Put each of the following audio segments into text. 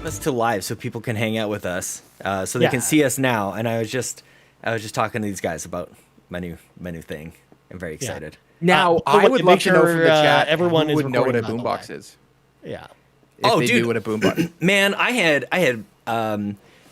us to live so people can hang out with us, so they can see us now. And I was just talking to these guys about my new thing. I'm very excited. Now, I would love to know from the chat everyone would know what a boombox is. Yeah. If they knew what a boombox. Man, I had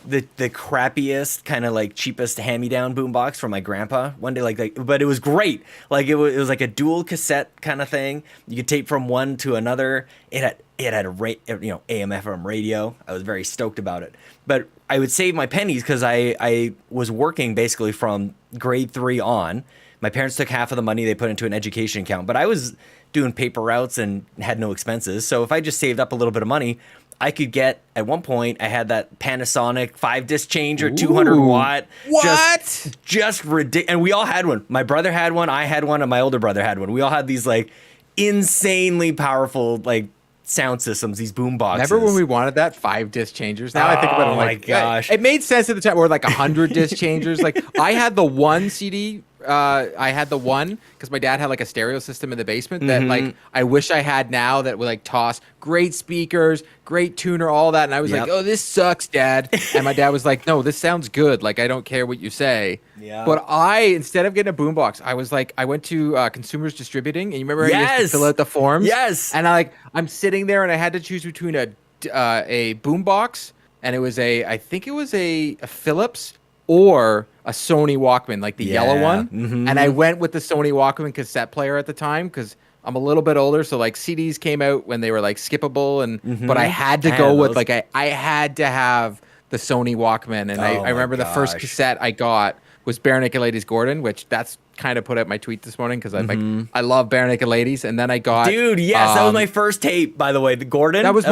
the crappiest kind of like cheapest hand-me-down boombox from my grandpa one day, but it was great. Like it was like a dual cassette kind of thing. You could tape from one to another. It had AM FM radio. I was very stoked about it. But I would save my pennies because I was working basically from grade 3 on. My parents took half of the money they put into an education account, but I was doing paper routes and had no expenses. So if I just saved up a little bit of money, I could get, at one point, I had that Panasonic 5-disc changer, 200 watt. What? Just ridiculous. And we all had one. My brother had one, I had one, and my older brother had one. We all had these like insanely powerful like sound systems, these boom boxes. Remember when we wanted that 5-disc changers? Now I think about it, I'm like, my gosh. It made sense at the time. Or like 100-disc changers. Like I had the one CD. I had the one because my dad had like a stereo system in the basement that like I wish I had now that would like toss great speakers, great tuner, all that. And I was like, oh, this sucks, Dad. And my dad was like, no, this sounds good. Like I don't care what you say. Yeah. But instead of getting a boombox, I was like, I went to Consumers Distributing, and you remember I used to fill out the forms. Yes. And I'm sitting there, and I had to choose between a boombox, and it was I think it was a Philips or a Sony Walkman, like the yellow one. And I went with the Sony Walkman cassette player at the time because I'm a little bit older. So like CDs came out when they were like skippable, but I had to go with like I had to have the Sony Walkman. And I remember the first cassette I got was Bare Naked Ladies Gordon, which that's kind of put out my tweet this morning because I'm like, I love Bare Naked Ladies. And then I got that was my first tape, by the way. The Gordon. That was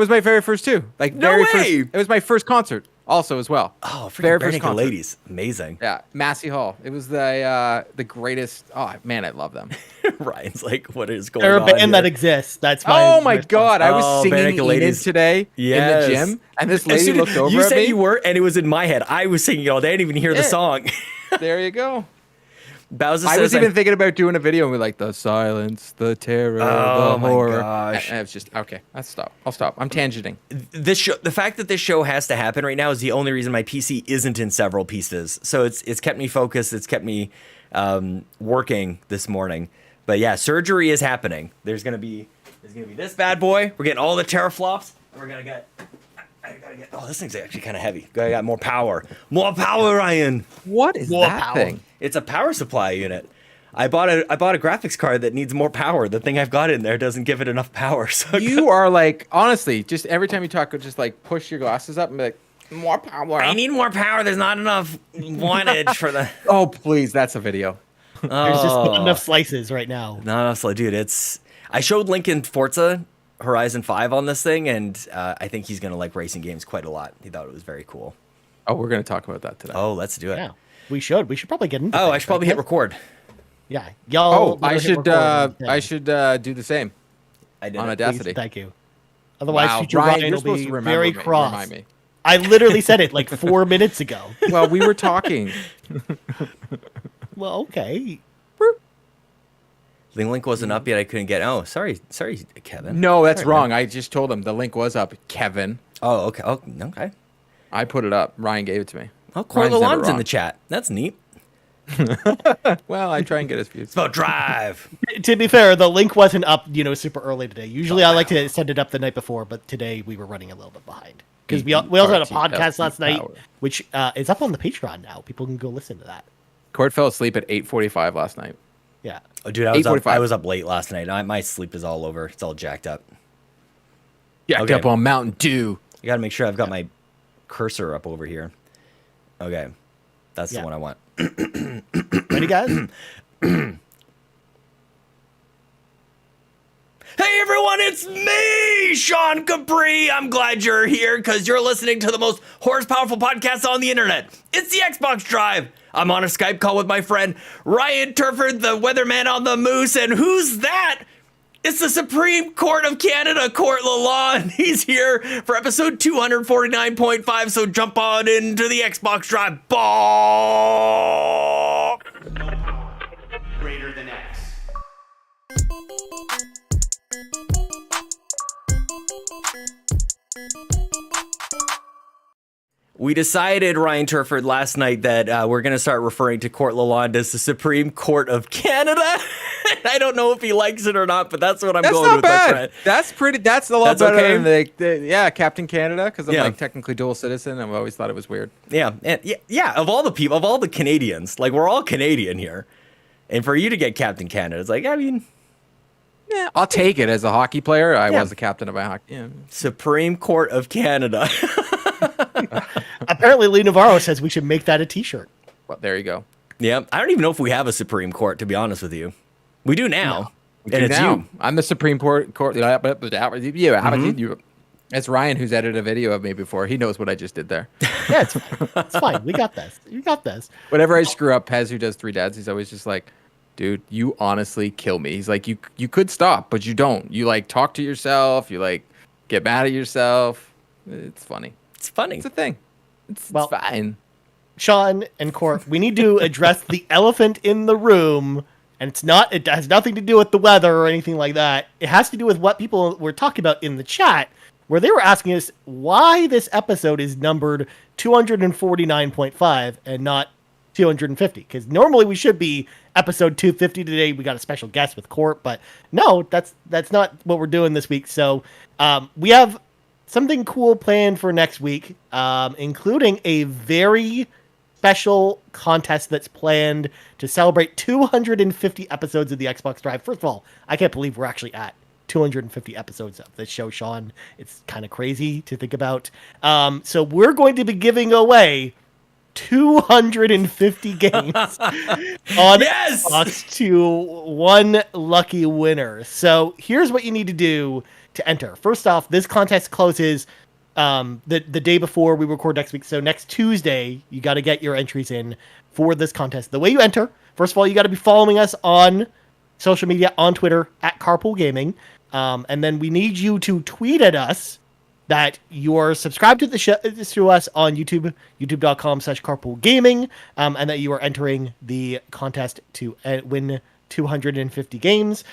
my very first too. Like no way. It was my first concert. Also, as well. Oh, Bare Naked Ladies, amazing. Yeah, Massey Hall. It was the greatest. Oh man, I love them. Ryan's like, what is going on? They're a band that exists. That's my. Oh my god, I was singing Enid today in the gym, and this lady looked over at me. You said you were, and it was in my head. I was singing it all day. I didn't even hear the song. There you go. Bowser I was even thinking about doing a video and we're like the silence, the terror, the horror. Gosh. And it's just okay. I'll stop. I'm tangenting. The fact that this show has to happen right now is the only reason my PC isn't in several pieces. So it's kept me focused. It's kept me working this morning. But yeah, surgery is happening. There's gonna be this bad boy. We're getting all the teraflops. We're gonna get. Oh, this thing's actually kind of heavy. I got more power. More power, Ryan. What is that thing? It's a power supply unit. I bought a graphics card that needs more power. The thing I've got in there doesn't give it enough power. So you are like, honestly, just every time you talk, just like push your glasses up and be like, more power. I need more power. There's not enough wattage for the. Oh, please, that's a video. There's just not enough slices right now. Not enough slices, dude. I showed Lincoln Forza Horizon 5 on this thing, and I think he's gonna like racing games quite a lot. He thought it was very cool. Oh, we're gonna talk about that today. Oh, let's do it. Yeah, we should probably get into. I should probably hit record. Yeah, y'all. I should do the same. I did on Audacity. Please, thank you. Otherwise, future Ryan will be very cross. Remind me. I literally said it like 4 minutes ago. Well, we were talking. Well, okay. The link wasn't up yet. I couldn't get. Oh, sorry, Kevin. No, that's wrong. I just told him the link was up, Kevin. Oh, okay. Oh, okay. I put it up. Ryan gave it to me. Oh, Corleone's in the chat. That's neat. Well, I try and get his views. It's about Drive. To be fair, the link wasn't up, super early today. Usually I like to send it up the night before, but today we were running a little bit behind. Because we also had a podcast last night, which is up on the Patreon now. People can go listen to that. Court fell asleep at 8:45 last night. Yeah. Oh, dude, I was up late last night. My sleep is all over. It's all jacked up. Jacked up on Mountain Dew. You got to make sure I've got my cursor up over here. Okay. That's the one I want. Ready, guys? Hey, everyone, it's me, Sean Capri. I'm glad you're here because you're listening to the most horsepowerful podcast on the internet. It's the Xbox Drive. I'm on a Skype call with my friend Ryan Turford, the weatherman on the moose. And who's that? It's the Supreme Court of Canada, Court Lalonde. He's here for episode 249.5, so jump on into the Xbox Drive. Ball! No power greater than X. We decided, Ryan Turford, last night that we're going to start referring to Court Lalonde as the Supreme Court of Canada. I don't know if he likes it or not, but that's what I'm going with. That's not bad. That's a lot better okay? than Captain Canada, because I'm Yeah. like technically dual citizen. I've always thought it was weird. Yeah, and yeah. Of all the people, of all the Canadians, like we're all Canadian here, and for you to get Captain Canada, it's like, I mean, Yeah, I'll take it as a hockey player. I Yeah. was the captain of my hockey. Yeah. Supreme Court of Canada. Apparently, Lee Navarro says we should make that a T-shirt. Well, there you go. Yeah, I don't even know if we have a Supreme Court, to be honest with you. We do now, and Dude, it's now, you. I'm the Supreme Court. It's Ryan who's edited a video of me before. He knows what I just did there. Yeah, it's fine. We got this. You got this. Whenever I screw up, Pez, who does Three Dads, he's always just like, dude, you honestly kill me. He's like, you could stop, but you don't. You like talk to yourself. You like get mad at yourself. It's funny. It's funny. It's a thing. It's fine. Sean and Court, we need to address the elephant in the room, and it has nothing to do with the weather or anything like that. It has to do with what people were talking about in the chat, where they were asking us why this episode is numbered 249.5 and not 250, because normally we should be episode 250 today. We got a special guest with Court, but no, that's not what we're doing this week. So we have something cool planned for next week, including a very special contest that's planned to celebrate 250 episodes of the Xbox Drive. First of all, I can't believe we're actually at 250 episodes of this show, Sean. It's kind of crazy to think about. So we're going to be giving away 250 games on Xbox to one lucky winner. So here's what you need to do to enter. First off, this contest closes the day before we record next week. So next Tuesday, you got to get your entries in for this contest. The way you enter, first of all, you got to be following us on social media, on Twitter, at Carpool Gaming. And then we need you to tweet at us that you are subscribed to the show, to us on YouTube, youtube.com/carpoolgaming, and that you are entering the contest to win 250 games.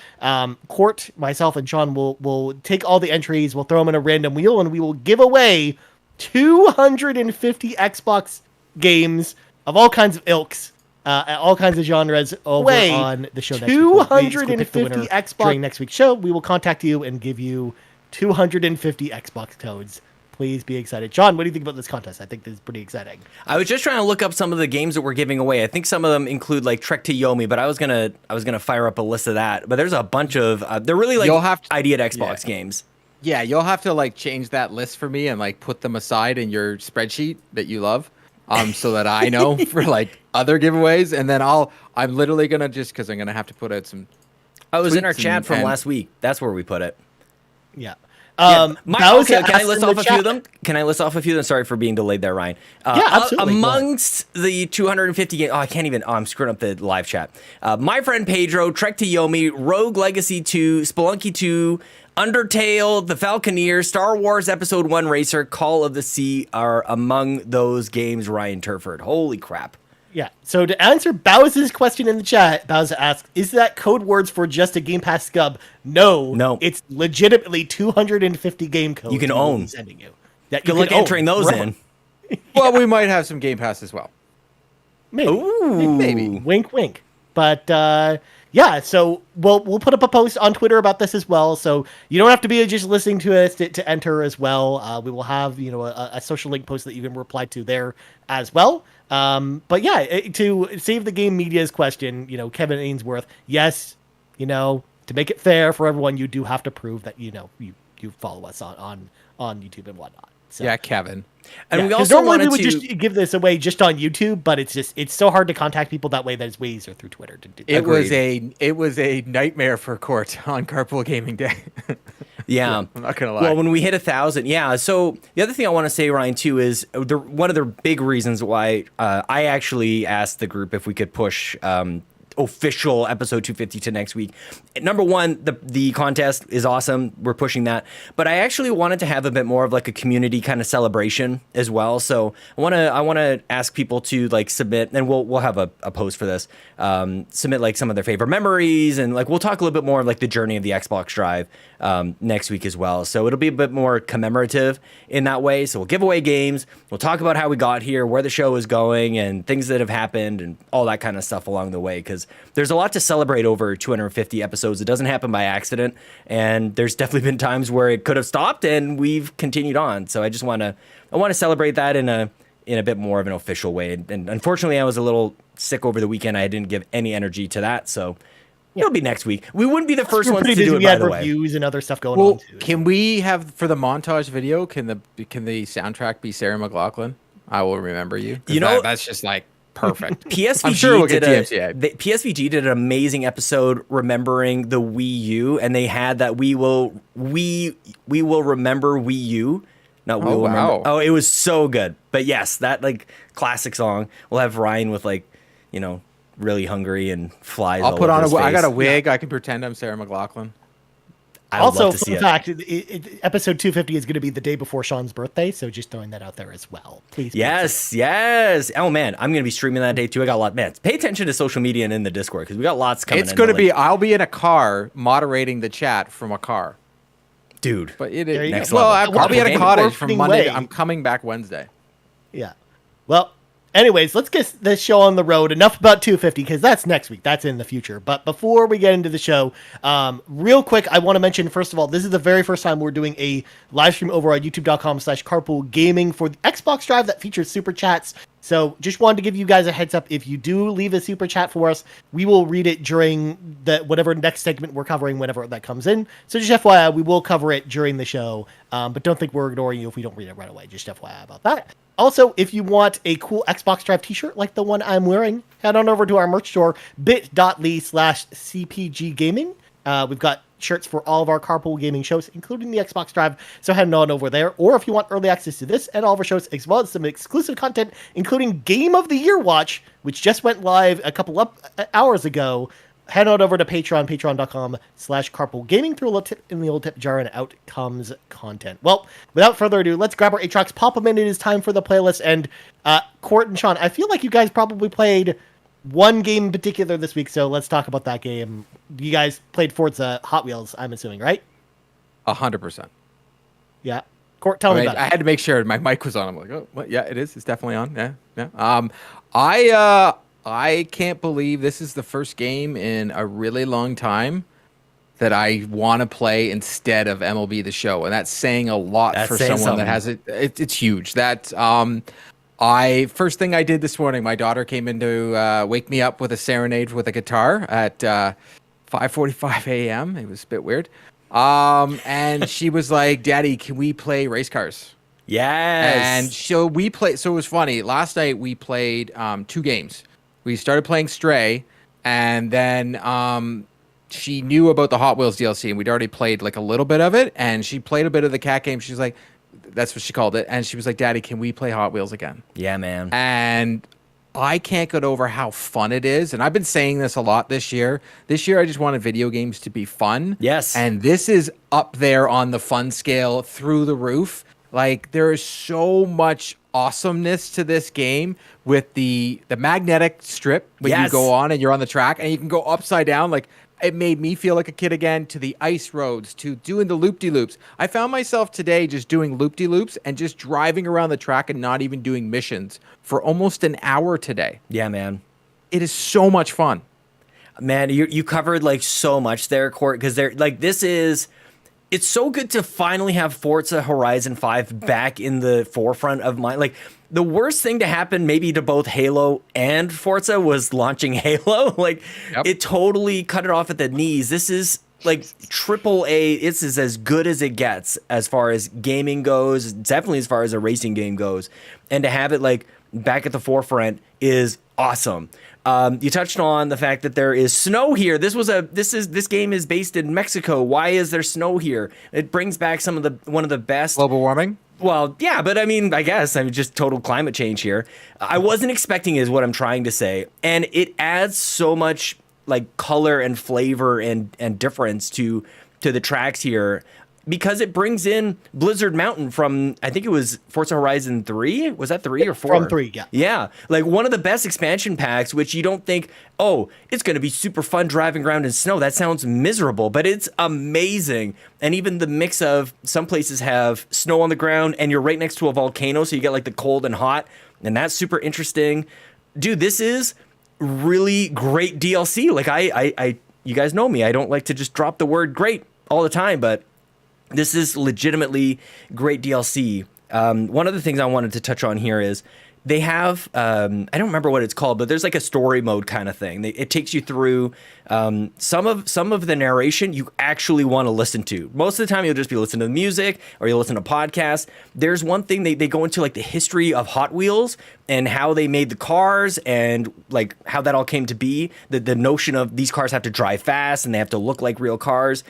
Court, myself, and Sean will take all the entries, we'll throw them in a random wheel, and we will give away 250 Xbox games of all kinds of ilks, all kinds of genres over on the show next week. 250 Xbox during next week's show. We will contact you and give you 250 Xbox codes. Please be excited. John, what do you think about this contest? I think this is pretty exciting. I was just trying to look up some of the games that we're giving away. I think some of them include like Trek to Yomi, but I was gonna fire up a list of that. But there's a bunch of they're really like idea at Xbox games. Yeah, you'll have to like change that list for me and like put them aside in your spreadsheet that you love, so that I know for like other giveaways. And then I'm literally gonna because I'm gonna have to put out some. I was in our chat from last week. That's where we put it. Yeah. Can I list off a few of them? Can I list off a few of them? Sorry for being delayed there, Ryan. Yeah, absolutely. Amongst the 250 games, I can't even. I'm screwing up the live chat. My Friend Pedro, Trek to Yomi, Rogue Legacy 2, Spelunky 2, Undertale, The Falconeer, Star Wars Episode 1 Racer, Call of the Sea are among those games, Ryan Turford. Holy crap. Yeah. So to answer Bowser's question in the chat, Bowser asks, is that code words for just a Game Pass scub? No. It's legitimately 250 game codes you can own. Sending you. That Good luck entering those in. Well, we might have some Game Pass as well. Maybe. Ooh. Maybe. Wink, wink. But yeah, so we'll put up a post on Twitter about this as well. So you don't have to be just listening to us to enter as well. We will have a social link post that you can reply to there as well. But yeah, to save the game media's question, Kevin Ainsworth, yes, to make it fair for everyone, you do have to prove that you follow us on YouTube and whatnot. So, yeah, Kevin. And we also normally wanted we would to just give this away just on YouTube, but it's so hard to contact people that way that it's way easier through Twitter to do. It was a nightmare for Court on Carpool Gaming Day. Yeah. I'm not gonna lie. Well, when we hit 1,000, yeah. So the other thing I want to say, Ryan, too, is one of the big reasons why I actually asked the group if we could push official episode 250 to next week. Number one, the contest is awesome. We're pushing that. But I actually wanted to have a bit more of like a community kind of celebration as well. So I want to ask people to like submit, and we'll have a post for this. Submit like some of their favorite memories, and like we'll talk a little bit more of like the journey of the Xbox Drive next week as well. So it'll be a bit more commemorative in that way. So we'll give away games. We'll talk about how we got here, where the show is going, and things that have happened, and all that kind of stuff along the way. Because there's a lot to celebrate over 250 episodes. It doesn't happen by accident, and there's definitely been times where it could have stopped, and we've continued on. So I want to celebrate that in a bit more of an official way. And unfortunately, I was a little sick over the weekend. I didn't give any energy to that, so. It'll be next week. We wouldn't be the first ones to do it, by the way. Reviews and other stuff going on too. Can we have, for the montage video, can the soundtrack be Sarah McLachlan? I Will Remember You. You know, that's just like perfect. PSVG I'm sure we'll get DMCA. PSVG did an amazing episode remembering the Wii U, and they had that we will remember Wii U. Not we will remember. Oh, it was so good. But yes, that like classic song. We'll have Ryan with like, really hungry and flies. I'll put on his face. I got a wig. Yeah. I can pretend I'm Sarah McLachlan. Also, fun fact, episode 250 is going to be the day before Sean's birthday, so just throwing that out there as well. Please. Yes. Oh man, I'm going to be streaming that day too. I got a lot. Man, pay attention to social media and in the Discord because we got lots coming. It's going to be. I'll be in a car moderating the chat from a car, dude. But next level. I'll be at a cottage from Monday. I'm coming back Wednesday. Yeah. Well. Anyways, let's get this show on the road. Enough about 250 because that's next week. That's in the future. But before we get into the show, real quick, I want to mention, first of all, this is the very first time we're doing a live stream over on youtube.com/carpoolgaming for the Xbox Drive that features super chats. So just wanted to give you guys a heads up. If you do leave a super chat for us, we will read it during whatever next segment we're covering whenever that comes in. So just FYI, we will cover it during the show. But don't think we're ignoring you if we don't read it right away. Just FYI about that. Also, if you want a cool Xbox Drive t-shirt like the one I'm wearing, head on over to our merch store, bit.ly/cpggaming. We've got shirts for all of our Carpool Gaming shows, including the Xbox Drive, so head on over there. Or if you want early access to this and all of our shows, as well as some exclusive content, including Game of the Year Watch, which just went live a couple of hours ago, head on over to patreon.com/carpoolgaming, through a little tip in the old tip jar, and out comes content. Well, without further ado, let's grab our 8 tracks, pop them in. It is time for the playlist. And Court and Sean, I feel like you guys probably played one game in particular this week, so let's talk about that game. You guys played Forza Hot Wheels, I'm assuming, right? 100%. Yeah. Court, tell me about it. I had to make sure my mic was on. I'm like, oh, what? Yeah, it is. It's definitely on. Yeah. I can't believe this is the first game in a really long time that I want to play instead of MLB The Show, and that's saying a lot for someone that has it. It's huge. That first thing I did this morning, my daughter came in to wake me up with a serenade with a guitar at 5:45 a.m. It was a bit weird, and she was like, "Daddy, can we play race cars?" Yes. And so we played. So it was funny. Last night we played 2 games. We started playing Stray, and then she knew about the Hot Wheels DLC, and we'd already played like a little bit of it, and she played a bit of the cat game. She's like, that's what she called it, and she was like, Daddy, can we play Hot Wheels again? Yeah, man. And I can't get over how fun it is, and I've been saying this a lot this year. This year, I just wanted video games to be fun. Yes. And this is up there on the fun scale through the roof. Like, there is so much awesomeness to this game with the magnetic strip when you go on and you're on the track, and you can go upside down. Like, it made me feel like a kid again, to the ice roads, to doing the loop-de-loops. I found myself today just doing loop-de-loops and just driving around the track and not even doing missions for almost an hour today. Yeah, man. It is so much fun. Man, you covered like so much there, Court, because they're like, it's so good to finally have Forza Horizon 5 back in the forefront of my, like, the worst thing to happen maybe to both Halo and Forza was launching Halo. Like, It totally cut it off at the knees. This is like AAA. This is as good as it gets as far as gaming goes, definitely as far as a racing game goes. And to have it like back at the forefront is awesome. You touched on the fact that there is snow here. This game is based in Mexico. Why is there snow here? It brings back one of the best global warming. Well, yeah, but I mean, just total climate change here. I wasn't expecting is what I'm trying to say, and it adds so much like color and flavor and difference to the tracks here, because it brings in Blizzard Mountain from, I think it was Forza Horizon 3. Was that 3 or 4? From 3, yeah. Yeah, like one of the best expansion packs, which you don't think, oh, it's going to be super fun driving around in snow. That sounds miserable, but it's amazing. And even the mix of some places have snow on the ground and you're right next to a volcano, so you get like the cold and hot, and that's super interesting. Dude, this is really great DLC. Like I you guys know me. I don't like to just drop the word great all the time, but this is legitimately great DLC. One of the things I wanted to touch on here is they have, I don't remember what it's called, but there's like a story mode kind of thing. It takes you through some of the narration you actually want to listen to. Most of the time you'll just be listening to music or you'll listen to podcasts. There's one thing they go into like the history of Hot Wheels and how they made the cars and like how that all came to be. The notion of these cars have to drive fast and they have to look like real cars.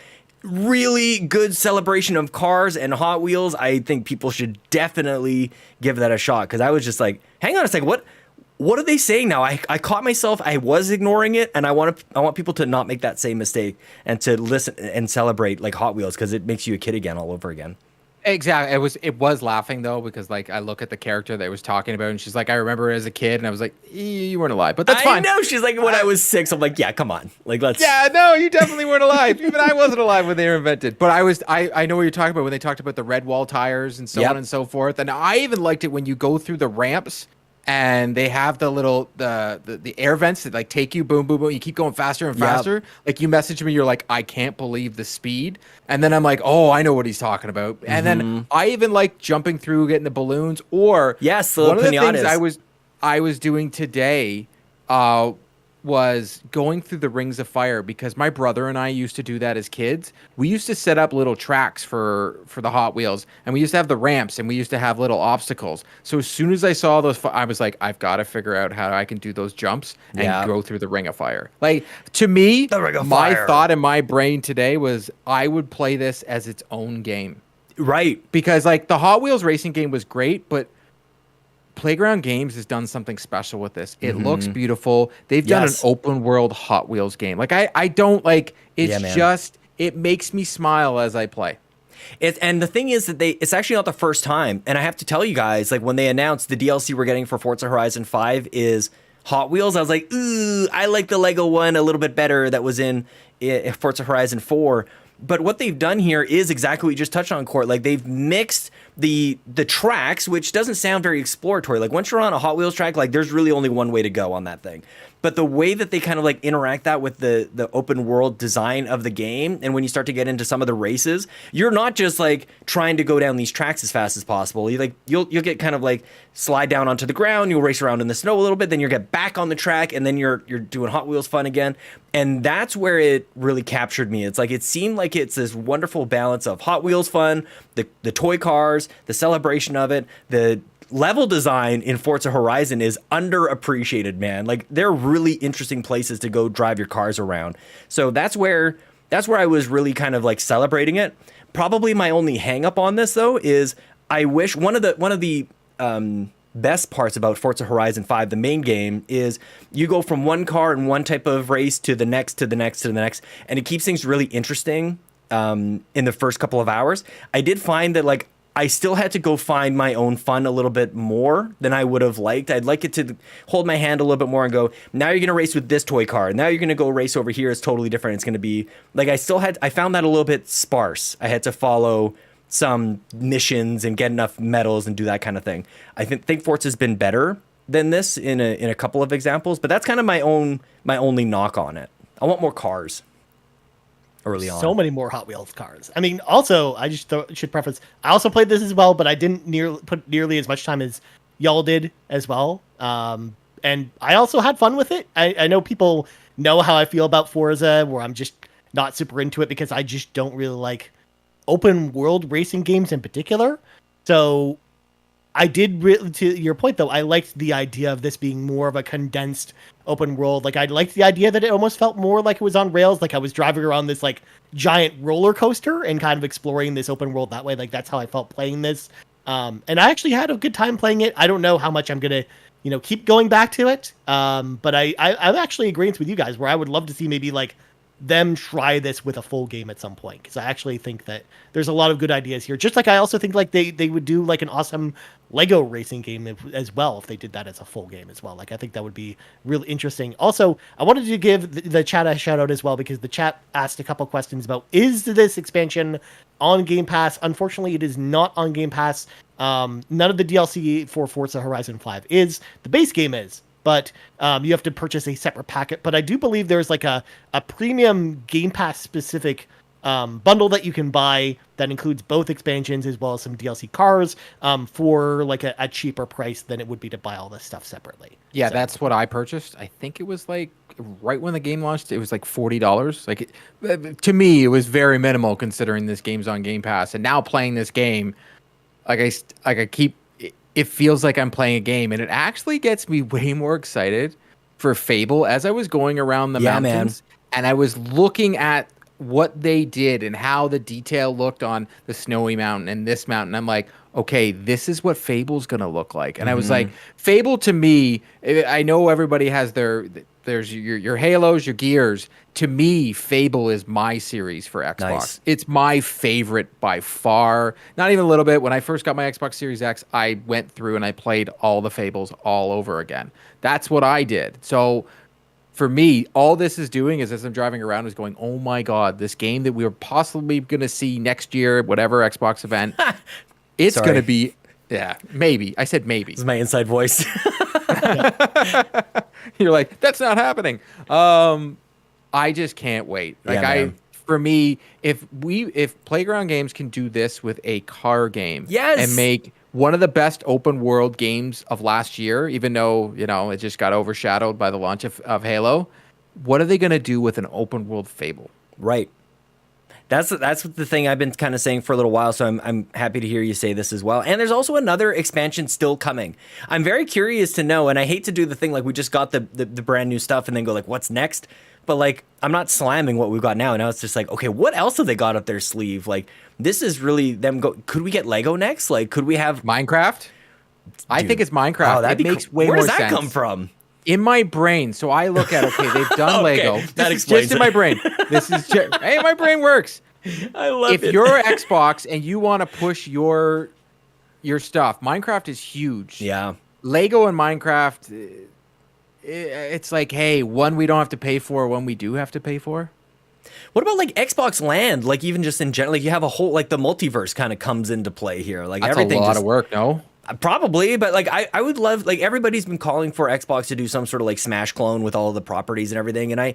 Really good celebration of cars and Hot Wheels. I think people should definitely give that a shot, because I was just like, hang on a second, what are they saying now? I caught myself, I was ignoring it, and I want people to not make that same mistake and to listen and celebrate like Hot Wheels, because it makes you a kid again all over again. Exactly. It was laughing though, because like I look at the character that I was talking about and she's like, I remember as a kid, and I was like, you weren't alive, but that's fine. I know, she's like, when I was 6, I'm like, yeah, come on. Like, let's. Yeah, no, you definitely weren't alive. Even I wasn't alive when they were invented. But I know what you're talking about when they talked about the red wall tires and so on and so forth. And I even liked it when you go through the ramps and they have the little the air vents that like take you boom boom boom. You keep going faster and faster. Like you message me, you're like, I can't believe the speed. And then I'm like, oh, I know what he's talking about. And then I even like jumping through, getting the balloons. Or yes, one of the pinatas. things I was doing today was going through the Rings of Fire, because my brother and I used to do that as kids. We used to set up little tracks for the Hot Wheels, and we used to have the ramps, and we used to have little obstacles. So as soon as I saw those, I was like, I've got to figure out how I can do those jumps and go through the Ring of Fire. Like, to me, my thought in my brain today was I would play this as its own game. Right. Because like the Hot Wheels racing game was great, but Playground Games has done something special with this. It looks beautiful. They've done an open world Hot Wheels game. Like I don't like, it's just, it makes me smile as I play. And the thing is that it's actually not the first time. And I have to tell you guys, like when they announced the DLC we're getting for Forza Horizon 5 is Hot Wheels, I was like, ooh, I like the Lego one a little bit better that was in Forza Horizon 4. But what they've done here is exactly what you just touched on, Court. Like they've mixed the tracks, which doesn't sound very exploratory. Like once you're on a Hot Wheels track, like there's really only one way to go on that thing. But the way that they kind of like interact that with the open world design of the game, and when you start to get into some of the races, you're not just like trying to go down these tracks as fast as possible. You'll get kind of like slide down onto the ground, you'll race around in the snow a little bit, then you'll get back on the track, and then you're doing Hot Wheels fun again. And that's where it really captured me. It's like it seemed like it's this wonderful balance of Hot Wheels fun, the toy cars, the celebration of it, the level design in Forza Horizon is underappreciated, man. Like they're really interesting places to go drive your cars around. So that's where I was really kind of like celebrating it. Probably my only hang up on this though is I wish one of the best parts about Forza Horizon 5, the main game, is you go from one car in one type of race to the next, to the next, to the next, and it keeps things really interesting in the first couple of hours. I did find that like I still had to go find my own fun a little bit more than I would have liked. I'd like it to hold my hand a little bit more and go, now you're going to race with this toy car. Now you're going to go race over here. It's totally different. It's going to be like, I found that a little bit sparse. I had to follow some missions and get enough medals and do that kind of thing. I think Forza's been better than this in a couple of examples, but that's kind of my only knock on it. I want more cars early on. So many more Hot Wheels cars. I mean, also, I just should preface, I also played this as well, but I didn't put nearly as much time as y'all did as well. And I also had fun with it. I know people know how I feel about Forza, where I'm just not super into it because I just don't really like open world racing games in particular. So I did, to your point though, I liked the idea of this being more of a condensed open world. Like I liked the idea that it almost felt more like it was on rails, like I was driving around this like giant roller coaster and kind of exploring this open world that way. Like that's how I felt playing this. And I actually had a good time playing it. I don't know how much I'm gonna, keep going back to it. But I'm actually agreeing with you guys where I would love to see maybe like them try this with a full game at some point, because I actually think that there's a lot of good ideas here. Just like I also think like they would do like an awesome Lego racing game as well if they did that as a full game as well. Like I think that would be really interesting. Also, I wanted to give the chat a shout out as well, because the chat asked a couple questions about, is this expansion on Game Pass? Unfortunately, it is not on Game Pass. None of the DLC for Forza Horizon 5 is. The base game is, but you have to purchase a separate packet. But I do believe there's like a premium Game Pass specific bundle that you can buy that includes both expansions as well as some DLC cars for like a cheaper price than it would be to buy all this stuff separately. Yeah, so that's what I purchased. I think it was like right when the game launched, it was like $40. Like to me, it was very minimal considering this game's on Game Pass. And now playing this game, it feels like I'm playing a game, and it actually gets me way more excited for Fable as I was going around the mountains, and I was looking at what they did and how the detail looked on the snowy mountain and this mountain. I'm like, okay, this is what Fable's going to look like. And I was like, Fable to me, I know everybody has there's your Halos, your Gears. To me, Fable is my series for Xbox. Nice. It's my favorite by far. Not even a little bit. When I first got my Xbox Series X, I went through and I played all the Fables all over again. That's what I did. So for me, all this is doing is, as I'm driving around, is going, oh my God, this game that we were possibly going to see next year, whatever Xbox event, it's going to be, yeah, maybe. I said maybe. This is my inside voice. You're like, that's not happening. I just can't wait. Like for me, if Playground Games can do this with a car game, and make one of the best open world games of last year, even though it just got overshadowed by the launch of Halo, what are they going to do with an open world Fable? Right. That's the thing I've been kind of saying for a little while, so I'm happy to hear you say this as well. And there's also another expansion still coming. I'm very curious to know, and I hate to do the thing like we just got the brand new stuff and then go like, what's next? But like, I'm not slamming what we've got now. Now it's just like, okay, what else have they got up their sleeve? Like, this is really them could we get Lego next? Like, could we have Minecraft? Dude. I think it's Minecraft. Oh, it makes way more sense. Where does that come from? In my brain, so I look at, okay, they've done Lego. That explains just in my brain. This is just, hey, my brain works. I love it. If you're Xbox and you want to push your stuff, Minecraft is huge. Yeah. Lego and Minecraft, it's like, hey, one we don't have to pay for, one we do have to pay for. What about like Xbox Land? Like even just in general, like you have a whole, like the multiverse kind of comes into play here. Like that's everything a lot of work, no? Probably, but like I would love, like everybody's been calling for Xbox to do some sort of like Smash clone with all the properties and everything, and I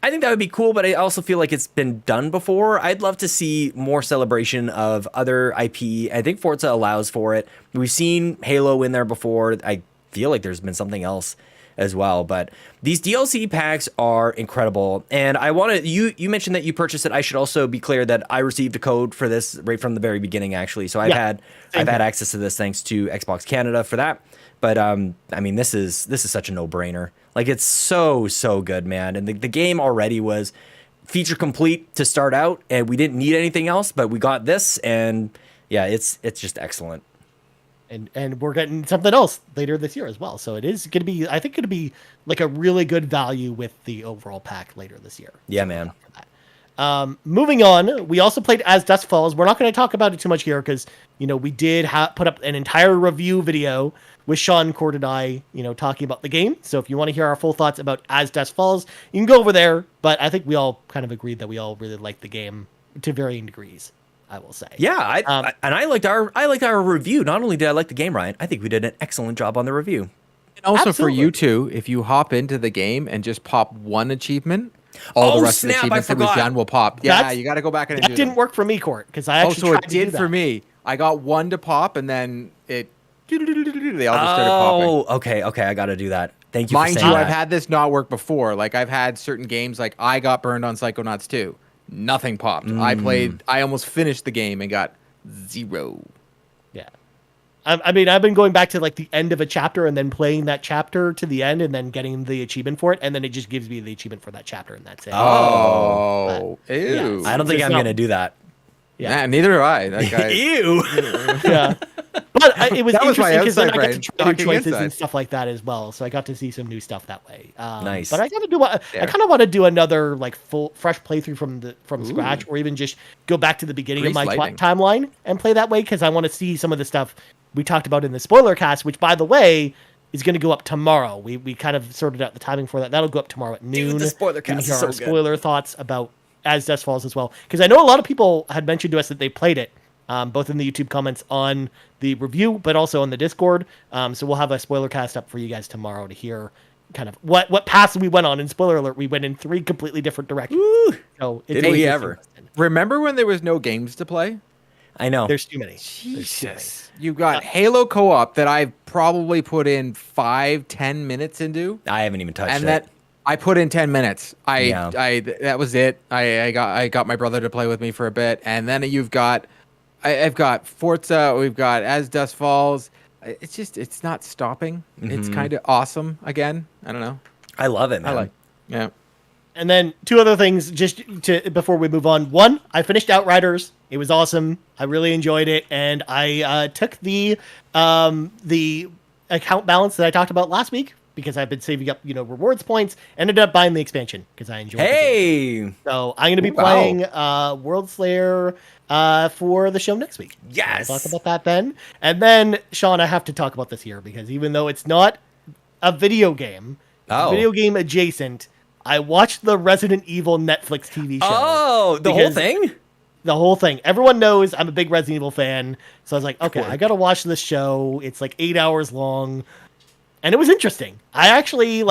think that would be cool, but I also feel like it's been done before. I'd love to see more celebration of other IP. I think Forza allows for it. We've seen Halo in there before. I feel like there's been something else as well, but these DLC packs are incredible. And I want to, you mentioned that you purchased it. I should also be clear that I received a code for this right from the very beginning, actually. So I've had access to this thanks to Xbox Canada for that. But I mean, this is such a no-brainer. Like, it's so good, man. And the game already was feature complete to start out, and we didn't need anything else, but we got this, and yeah, it's just excellent. And we're getting something else later this year as well. So it is going to be, I think, going to be like a really good value with the overall pack later this year. Yeah, man. Moving on, we also played As Dusk Falls. We're not going to talk about it too much here because, we did put up an entire review video with Sean, Cord, and I, talking about the game. So if you want to hear our full thoughts about As Dusk Falls, you can go over there. But I think we all kind of agreed that we all really like the game to varying degrees, I will say. Yeah, I liked our review. Not only did I like the game, Ryan, I think we did an excellent job on the review. And also for you two, if you hop into the game and just pop one achievement, all the rest of the achievements that we've done will pop. Yeah, you got to go back and do that. That didn't work for me, Court, because I actually tried to do that. It did for me. I got one to pop, and then they all just started popping. Oh, okay, I got to do that. Thank you for saying that. Mind you, I've had this not work before. Like, I've had certain games, like I got burned on Psychonauts 2. Nothing popped. I almost finished the game and got 0. Yeah. I mean, I've been going back to like the end of a chapter and then playing that chapter to the end and then getting the achievement for it. And then it just gives me the achievement for that chapter and that's it. Oh, ew. Yeah, I don't think I'm going to do that. Yeah, neither do I. Like, Ew. Yeah. It was That was my interesting because then I outside got to brain try new talking choices inside. and stuff like that as well. So I got to see some new stuff that way. Nice. But I got to do. I kind of want to do another like fresh playthrough from scratch, or even just go back to the beginning of my timeline and play that way because I want to see some of the stuff we talked about in the spoiler cast, which by the way is going to go up tomorrow. We kind of sorted out the timing for that. That'll go up tomorrow at noon. Dude, the spoiler cast is so good. Spoiler thoughts about As Dusk Falls as well, because I know a lot of people had mentioned to us that they played it. Both in the YouTube comments on the review, but also on the Discord. So we'll have a spoiler cast up for you guys tomorrow to hear kind of what paths we went on. And spoiler alert, we went in 3 completely different directions. Woo! So Did we ever? Remember when there was no games to play? I know. There's too many. Jesus. You got Halo co-op that I've probably put in 5-10 minutes into. I haven't even touched it. And that I put in 10 minutes. That was it. I got my brother to play with me for a bit. And then I've got Forza, we've got As Dusk Falls. It's not stopping. It's kind of awesome again. I don't know. I love it, man. Yeah. And then 2 other things just before we move on. 1, I finished Outriders. It was awesome. I really enjoyed it, and I took the account balance that I talked about last week because I've been saving up, rewards points. Ended up buying the expansion because I enjoyed it. Hey! So I'm going to be playing World Slayer for the show next week. Yes! I'll talk about that then. And then, Sean, I have to talk about this here because even though it's not a video game, it's video game adjacent, I watched the Resident Evil Netflix TV show. Oh, the whole thing? The whole thing. Everyone knows I'm a big Resident Evil fan. So I was like, okay, I got to watch this show. It's like 8 hours long. And it was interesting. I actually,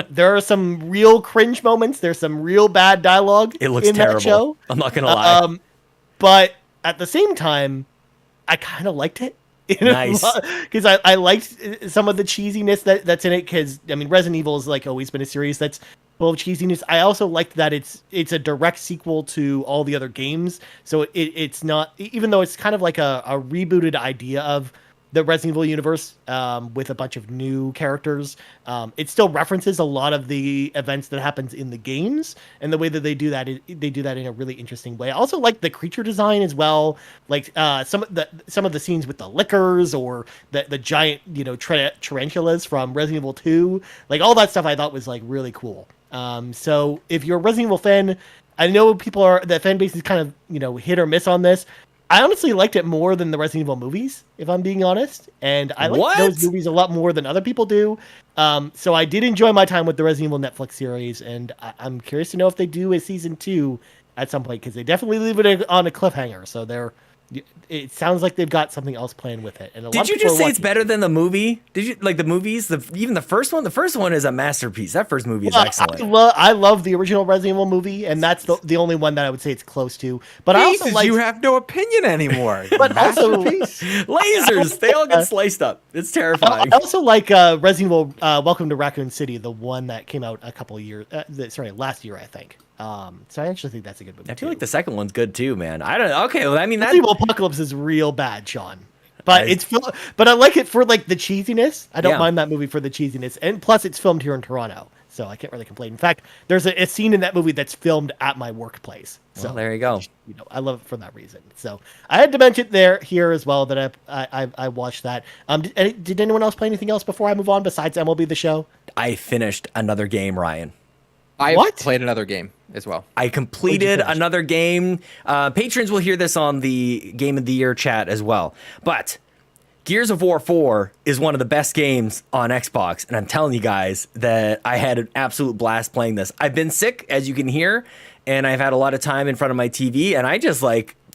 there are some real cringe moments. There's some real bad dialogue it looks in terrible. that show. I'm not going to lie. But at the same time, I kind of liked it. Nice. Because I liked some of the cheesiness that's in it. Because, Resident Evil has, always been a series that's full of cheesiness. I also liked that it's a direct sequel to all the other games. So it's not, even though it's kind of like a rebooted idea of the Resident Evil universe with a bunch of new characters. It still references a lot of the events that happens in the games, and the way that they do that in a really interesting way. I also like the creature design as well, some of the scenes with the lickers or the giant tarantulas from Resident Evil 2, all that stuff I thought was really cool. So if you're a Resident Evil fan, I know the fan base is kind of hit or miss on this. I honestly liked it more than the Resident Evil movies, if I'm being honest. And I like those movies a lot more than other people do. So I did enjoy my time with the Resident Evil Netflix series. And I'm curious to know if they do a season 2 at some point, because they definitely leave it on a cliffhanger. So it sounds like they've got something else planned with it. And did you just say it's better than the movie? Did you like the movies? Even the first one? The first one is a masterpiece. That first movie is excellent. I love the original Resident Evil movie, and that's the only one that I would say it's close to. But I also you have no opinion anymore. But also lasers, they all get sliced up. It's terrifying. I also like Resident Evil Welcome to Raccoon City, the one that came out a couple of years. Last year I think. So I actually think that's a good movie. I feel like the second one's good too, man. I don't know. Okay, well, Resident Evil Apocalypse is real bad, Sean. But but I like it for the cheesiness. I don't mind that movie for the cheesiness, and plus it's filmed here in Toronto, so I can't really complain. In fact, there's a scene in that movie that's filmed at my workplace. So well, there you go. I love it for that reason. So I had to mention here as well that I watched that. Did anyone else play anything else before I move on besides MLB The Show? I finished another game, Ryan. I played another game as well. I completed another game. Patrons will hear this on the Game of the Year chat as well. But Gears of War 4 is one of the best games on Xbox. And I'm telling you guys that I had an absolute blast playing this. I've been sick, as you can hear, and I've had a lot of time in front of my TV. And I just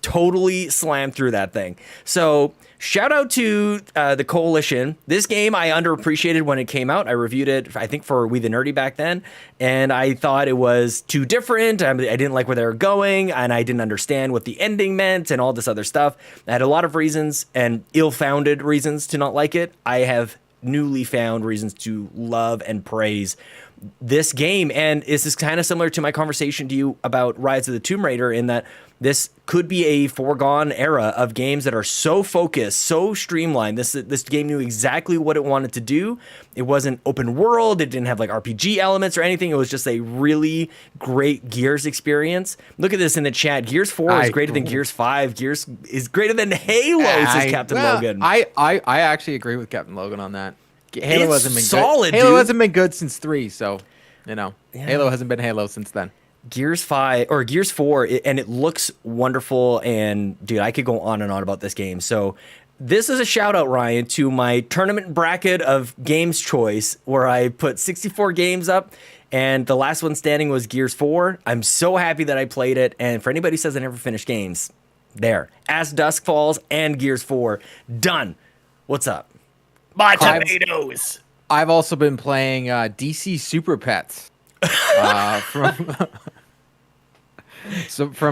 totally slammed through that thing. So shout out to the Coalition. This game I underappreciated when it came out. I reviewed it, I think, for We the Nerdy back then, and I thought it was too different. I didn't like where they were going, and I didn't understand what the ending meant and all this other stuff. I had a lot of reasons and ill-founded reasons to not like it. I have newly found reasons to love and praise this game, and this is kind of similar to my conversation to you about Rise of the Tomb Raider in that this could be a foregone era of games that are so focused, so streamlined. This game knew exactly what it wanted to do. It wasn't open world. It didn't have like RPG elements or anything. It was just a really great Gears experience. Look at this in the chat. Gears 4 is greater than Gears 5. Gears is greater than Halo, says Captain Logan. I actually agree with Captain Logan on that. Halo hasn't been solid, good. Halo dude. hasn't been good since 3, so Halo hasn't been Halo since then. Gears 5 or Gears 4, and it looks wonderful. And dude, I could go on and on about this game. So this is a shout out, Ryan, to my tournament bracket of games choice, where I put 64 games up, and the last one standing was Gears 4. I'm so happy that I played it. And for anybody who says I never finished games, there, As Dusk Falls and Gears 4 done. What's up? My tomatoes. I've also been playing DC Super Pets from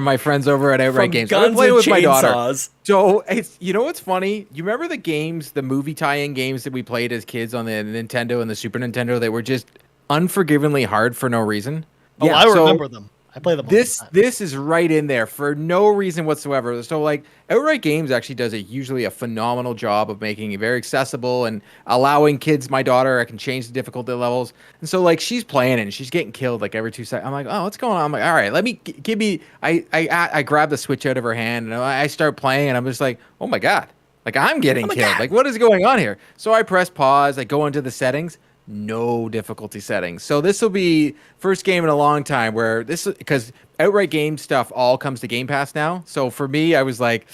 my friends over at Outright Games. Guns I'm playing and with my daughter. Chainsaws. So it's what's funny? You remember the movie tie-in games that we played as kids on the Nintendo and the Super Nintendo that were just unforgivingly hard for no reason? Oh, I remember them. I play them. This is right in there for no reason whatsoever. So like Outright Games actually does usually a phenomenal job of making it very accessible and allowing kids. My daughter, I can change the difficulty levels, and so like she's playing it and she's getting killed like every 2 seconds. I'm like, oh, what's going on? I'm like, all right, let me give me. I grab the Switch out of her hand and I start playing and I'm just like, oh my god, like I'm getting killed. God. Like what is going on here? So I press pause. I go into the settings. No difficulty settings. So this will be first game in a long time where because Outright Game stuff all comes to Game Pass now. So for me, I was like,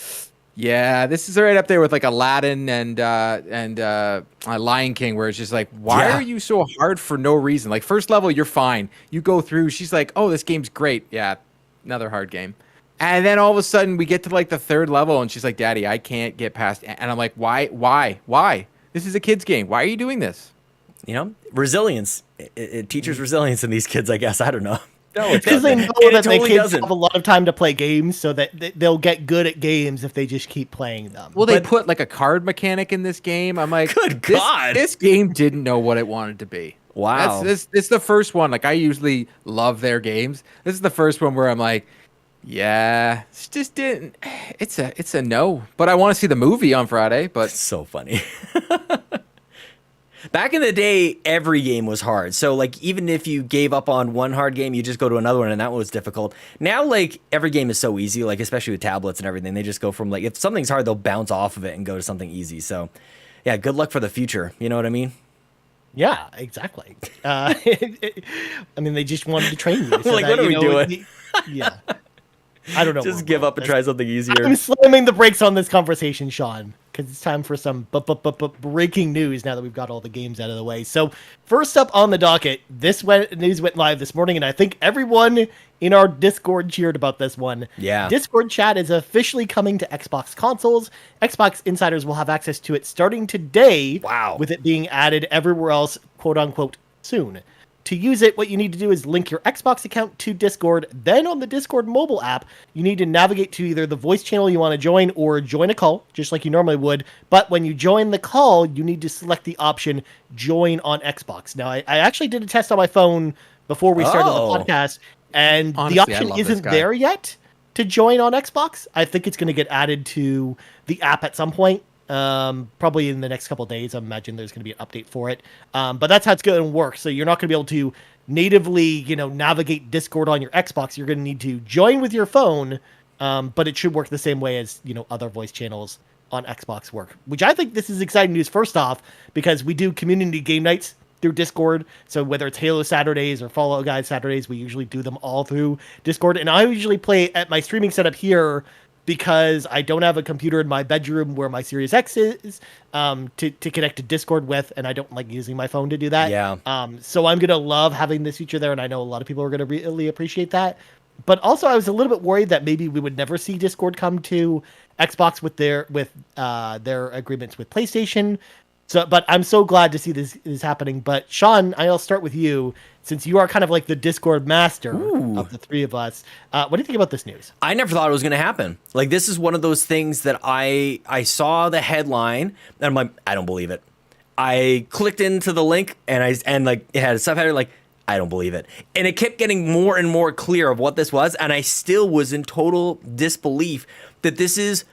yeah, this is right up there with like Aladdin and Lion King, where it's just like, why are you so hard for no reason? Like first level, you're fine. You go through. She's like, oh, this game's great. Yeah, another hard game. And then all of a sudden, we get to like the third level, and she's like, Daddy, I can't get past. And I'm like, why? This is a kid's game. Why are you doing this? You know, resilience. It teaches resilience in these kids, I guess. I don't know. No, because they know that the kids have a lot of time to play games, so that they'll get good at games if they just keep playing them. Well, they put like a card mechanic in this game. I'm like, good God, this game didn't know what it wanted to be. Wow, this is the first one. Like I usually love their games. This is the first one where I'm like, yeah, it's just didn't. It's a no. But I want to see the movie on Friday. But it's so funny. Back in the day, every game was hard. So, like, even if you gave up on one hard game, you just go to another one, and that one was difficult. Now, like, every game is so easy, like, especially with tablets and everything. They just go from, like, if something's hard, they'll bounce off of it and go to something easy. So, yeah, good luck for the future. You know what I mean? Yeah, exactly. I mean, they just wanted to train you. So like, what are we doing? Yeah. I don't know. Just give up and try something easier. I'm slamming the brakes on this conversation, Sean, because it's time for some breaking news now that we've got all the games out of the way. So first up on the docket, news went live this morning, and I think everyone in our Discord cheered about this one. Yeah. Discord chat is officially coming to Xbox consoles. Xbox insiders will have access to it starting today. Wow. With it being added everywhere else, quote unquote, soon. To use it, what you need to do is link your Xbox account to Discord. Then on the Discord mobile app, you need to navigate to either the voice channel you want to join or join a call, just like you normally would. But when you join the call, you need to select the option Join on Xbox. Now, I actually did a test on my phone before we started the podcast, and honestly, the option isn't there yet to join on Xbox. I think it's going to get added to the app at some point. Probably in the next couple of days. I imagine there's going to be an update for it. But that's how it's going to work. So you're not going to be able to natively, navigate Discord on your Xbox. You're going to need to join with your phone. But it should work the same way as, other voice channels on Xbox work, which I think this is exciting news. First off, because we do community game nights through Discord. So whether it's Halo Saturdays or Fallout Guys Saturdays, we usually do them all through Discord. And I usually play at my streaming setup here, because I don't have a computer in my bedroom where my Series X is to connect to Discord with, and I don't like using my phone to do that. Yeah. So I'm going to love having this feature there, and I know a lot of people are going to really appreciate that. But also, I was a little bit worried that maybe we would never see Discord come to Xbox with their agreements with PlayStation. But I'm so glad to see this is happening. But Sean, I'll start with you, since you are kind of like the Discord master of the three of us. What do you think about this news? I never thought it was going to happen. Like, this is one of those things that I saw the headline, and I'm like, I don't believe it. I clicked into the link, and like it had a subheader like, I don't believe it. And it kept getting more and more clear of what this was, and I still was in total disbelief that this is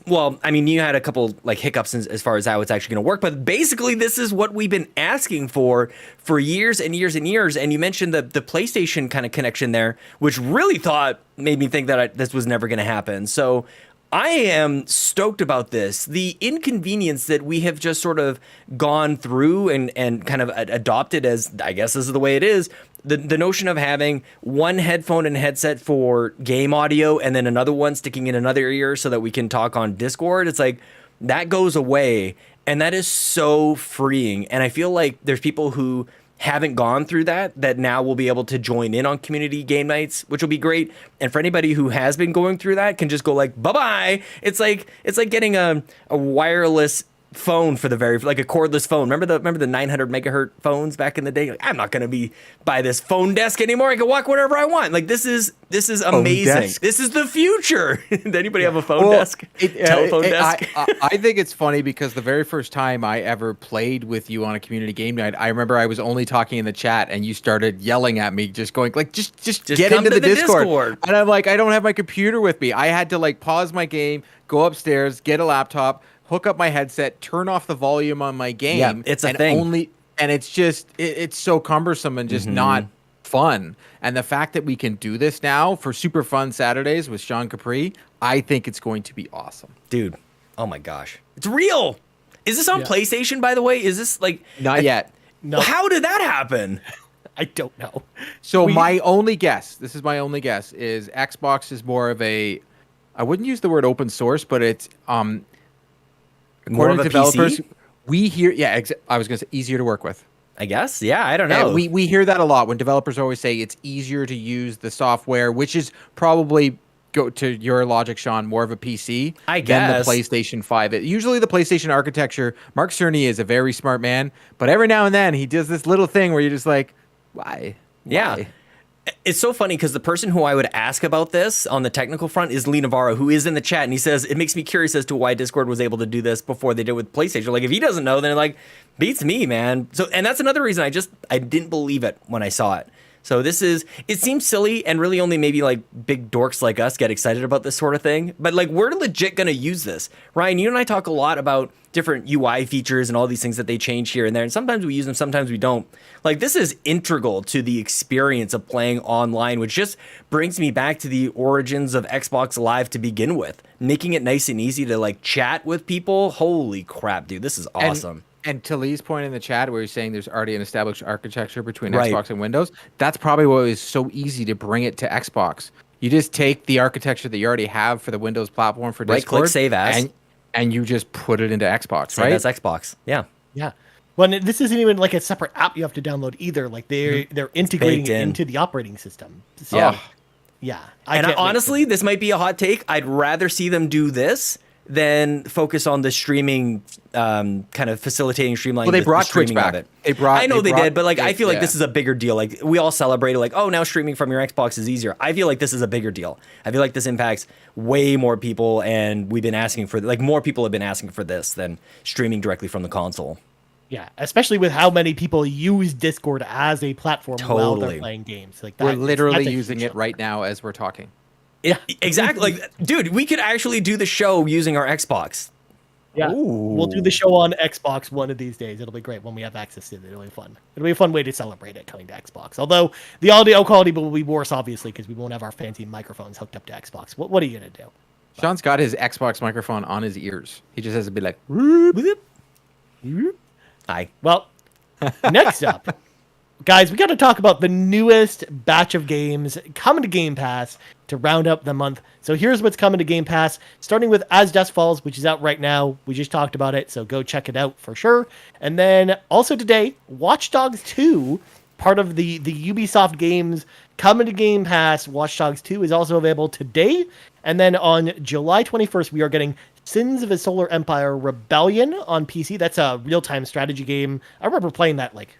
well, I mean, you had a couple like hiccups as far as how it's actually going to work, but basically this is what we've been asking for years and years and years. And you mentioned the PlayStation kind of connection there, which really made me think that this was never going to happen. So I am stoked about this. The inconvenience that we have just sort of gone through and kind of adopted as, I guess this is the way it is, the notion of having one headphone and headset for game audio and then another one sticking in another ear so that we can talk on Discord. It's like that goes away, and that is so freeing. And I feel like there's people who haven't gone through that now will be able to join in on community game nights, which will be great. And for anybody who has been going through that can just go like, bye-bye. It's like getting a wireless phone for like a cordless phone. Remember the 900 megahertz phones back in the day? Like, I'm not going to be by this phone desk anymore. I can walk wherever I want. Like this is amazing. This is the future. Did anybody have a phone desk? Telephone desk? I think it's funny because the very first time I ever played with you on a community game night, I remember I was only talking in the chat and you started yelling at me, just going like, just get into the Discord. And I'm like, I don't have my computer with me. I had to like pause my game, go upstairs, get a laptop, hook up my headset, turn off the volume on my game. Yeah, it's a thing. And it's just, it's so cumbersome and just not fun. And the fact that we can do this now for super fun Saturdays with Sean Capri, I think it's going to be awesome. Dude, oh my gosh. It's real. Is this on PlayStation, by the way? Is this like... Not yet. No. Well, how did that happen? I don't know. So my only guess, is Xbox is more of a, I wouldn't use the word open source, but it's... More of a developers, PC? we hear, I was going to say easier to work with. I guess. Yeah, I don't know. We hear that a lot when developers always say it's easier to use the software, which is probably, go to your logic, Sean, more of a PC I guess. than the PlayStation 5. Usually the PlayStation architecture, Mark Cerny is a very smart man, but every now and then he does this little thing where you're just like, why? Yeah. It's so funny because the person who I would ask about this on the technical front is Lee Navarro, who is in the chat, and he says it makes me curious as to why Discord was able to do this before they did with PlayStation. Like if he doesn't know, then like beats me, man. So and that's another reason I didn't believe it when I saw it. So it seems silly and really only maybe like big dorks like us get excited about this sort of thing. But like we're legit gonna use this. Ryan, you and I talk a lot about different UI features and all these things that they change here and there. And sometimes we use them, sometimes we don't. Like this is integral to the experience of playing online, which just brings me back to the origins of Xbox Live to begin with. Making it nice and easy to like chat with people. Holy crap, dude, this is awesome. And to Lee's point in the chat where he's saying there's already an established architecture between Xbox and Windows, that's probably why it was so easy to bring it to Xbox. You just take the architecture that you already have for the Windows platform for Discord, right-click, save as, and you just put it into Xbox, save right? as Xbox, yeah. Yeah. Well, and this isn't even like a separate app you have to download either. Like they're integrating it into the operating system. So, yeah. Honestly, this might be a hot take. I'd rather see them do this than focus on the streaming, kind of facilitating, streamlining. Well, they brought the streaming Twitch back. Of it. I know they did, but like I feel like this is a bigger deal. Like we all celebrated, like now streaming from your Xbox is easier. I feel like this is a bigger deal. I feel like this impacts way more people, and we've been asking for more people have been asking for this than streaming directly from the console. Yeah, especially with how many people use Discord as a platform while they're playing games. Like we're literally using it right now as we're talking. Exactly. Like, dude, we could actually do the show using our Xbox. Yeah. Ooh. We'll do the show on Xbox one of these days. It'll be great when we have access to it. It'll be fun. It'll be a fun way to celebrate it coming to Xbox. Although the audio quality will be worse, obviously, because we won't have our fancy microphones hooked up to Xbox. What are you going to do? Sean's got his Xbox microphone on his ears. He just has to be like, hi. Well, next up, guys, we got to talk about the newest batch of games coming to Game Pass to round up the month. So here's what's coming to Game Pass, starting with As Dusk Falls, which is out right now. We just talked about it, so go check it out for sure. And then also today, Watch Dogs 2, part of the Ubisoft games coming to Game Pass. Watch Dogs 2 is also available today. And then on July 21st, we are getting Sins of a Solar Empire Rebellion on PC. That's a real-time strategy game. I remember playing that like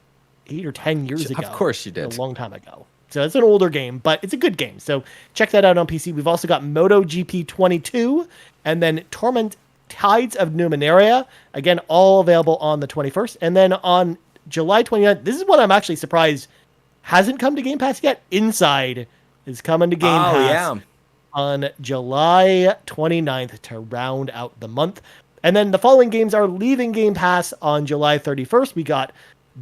8 or 10 years ago. Of course you did. A long time ago. So it's an older game, but it's a good game. So check that out on PC. We've also got MotoGP 22 and then Torment Tides of Numenera. Again, all available on the 21st. And then on July 29th, this is what I'm actually surprised hasn't come to Game Pass yet. Inside is coming to Game Pass on July 29th to round out the month. And then the following games are leaving Game Pass on July 31st. We got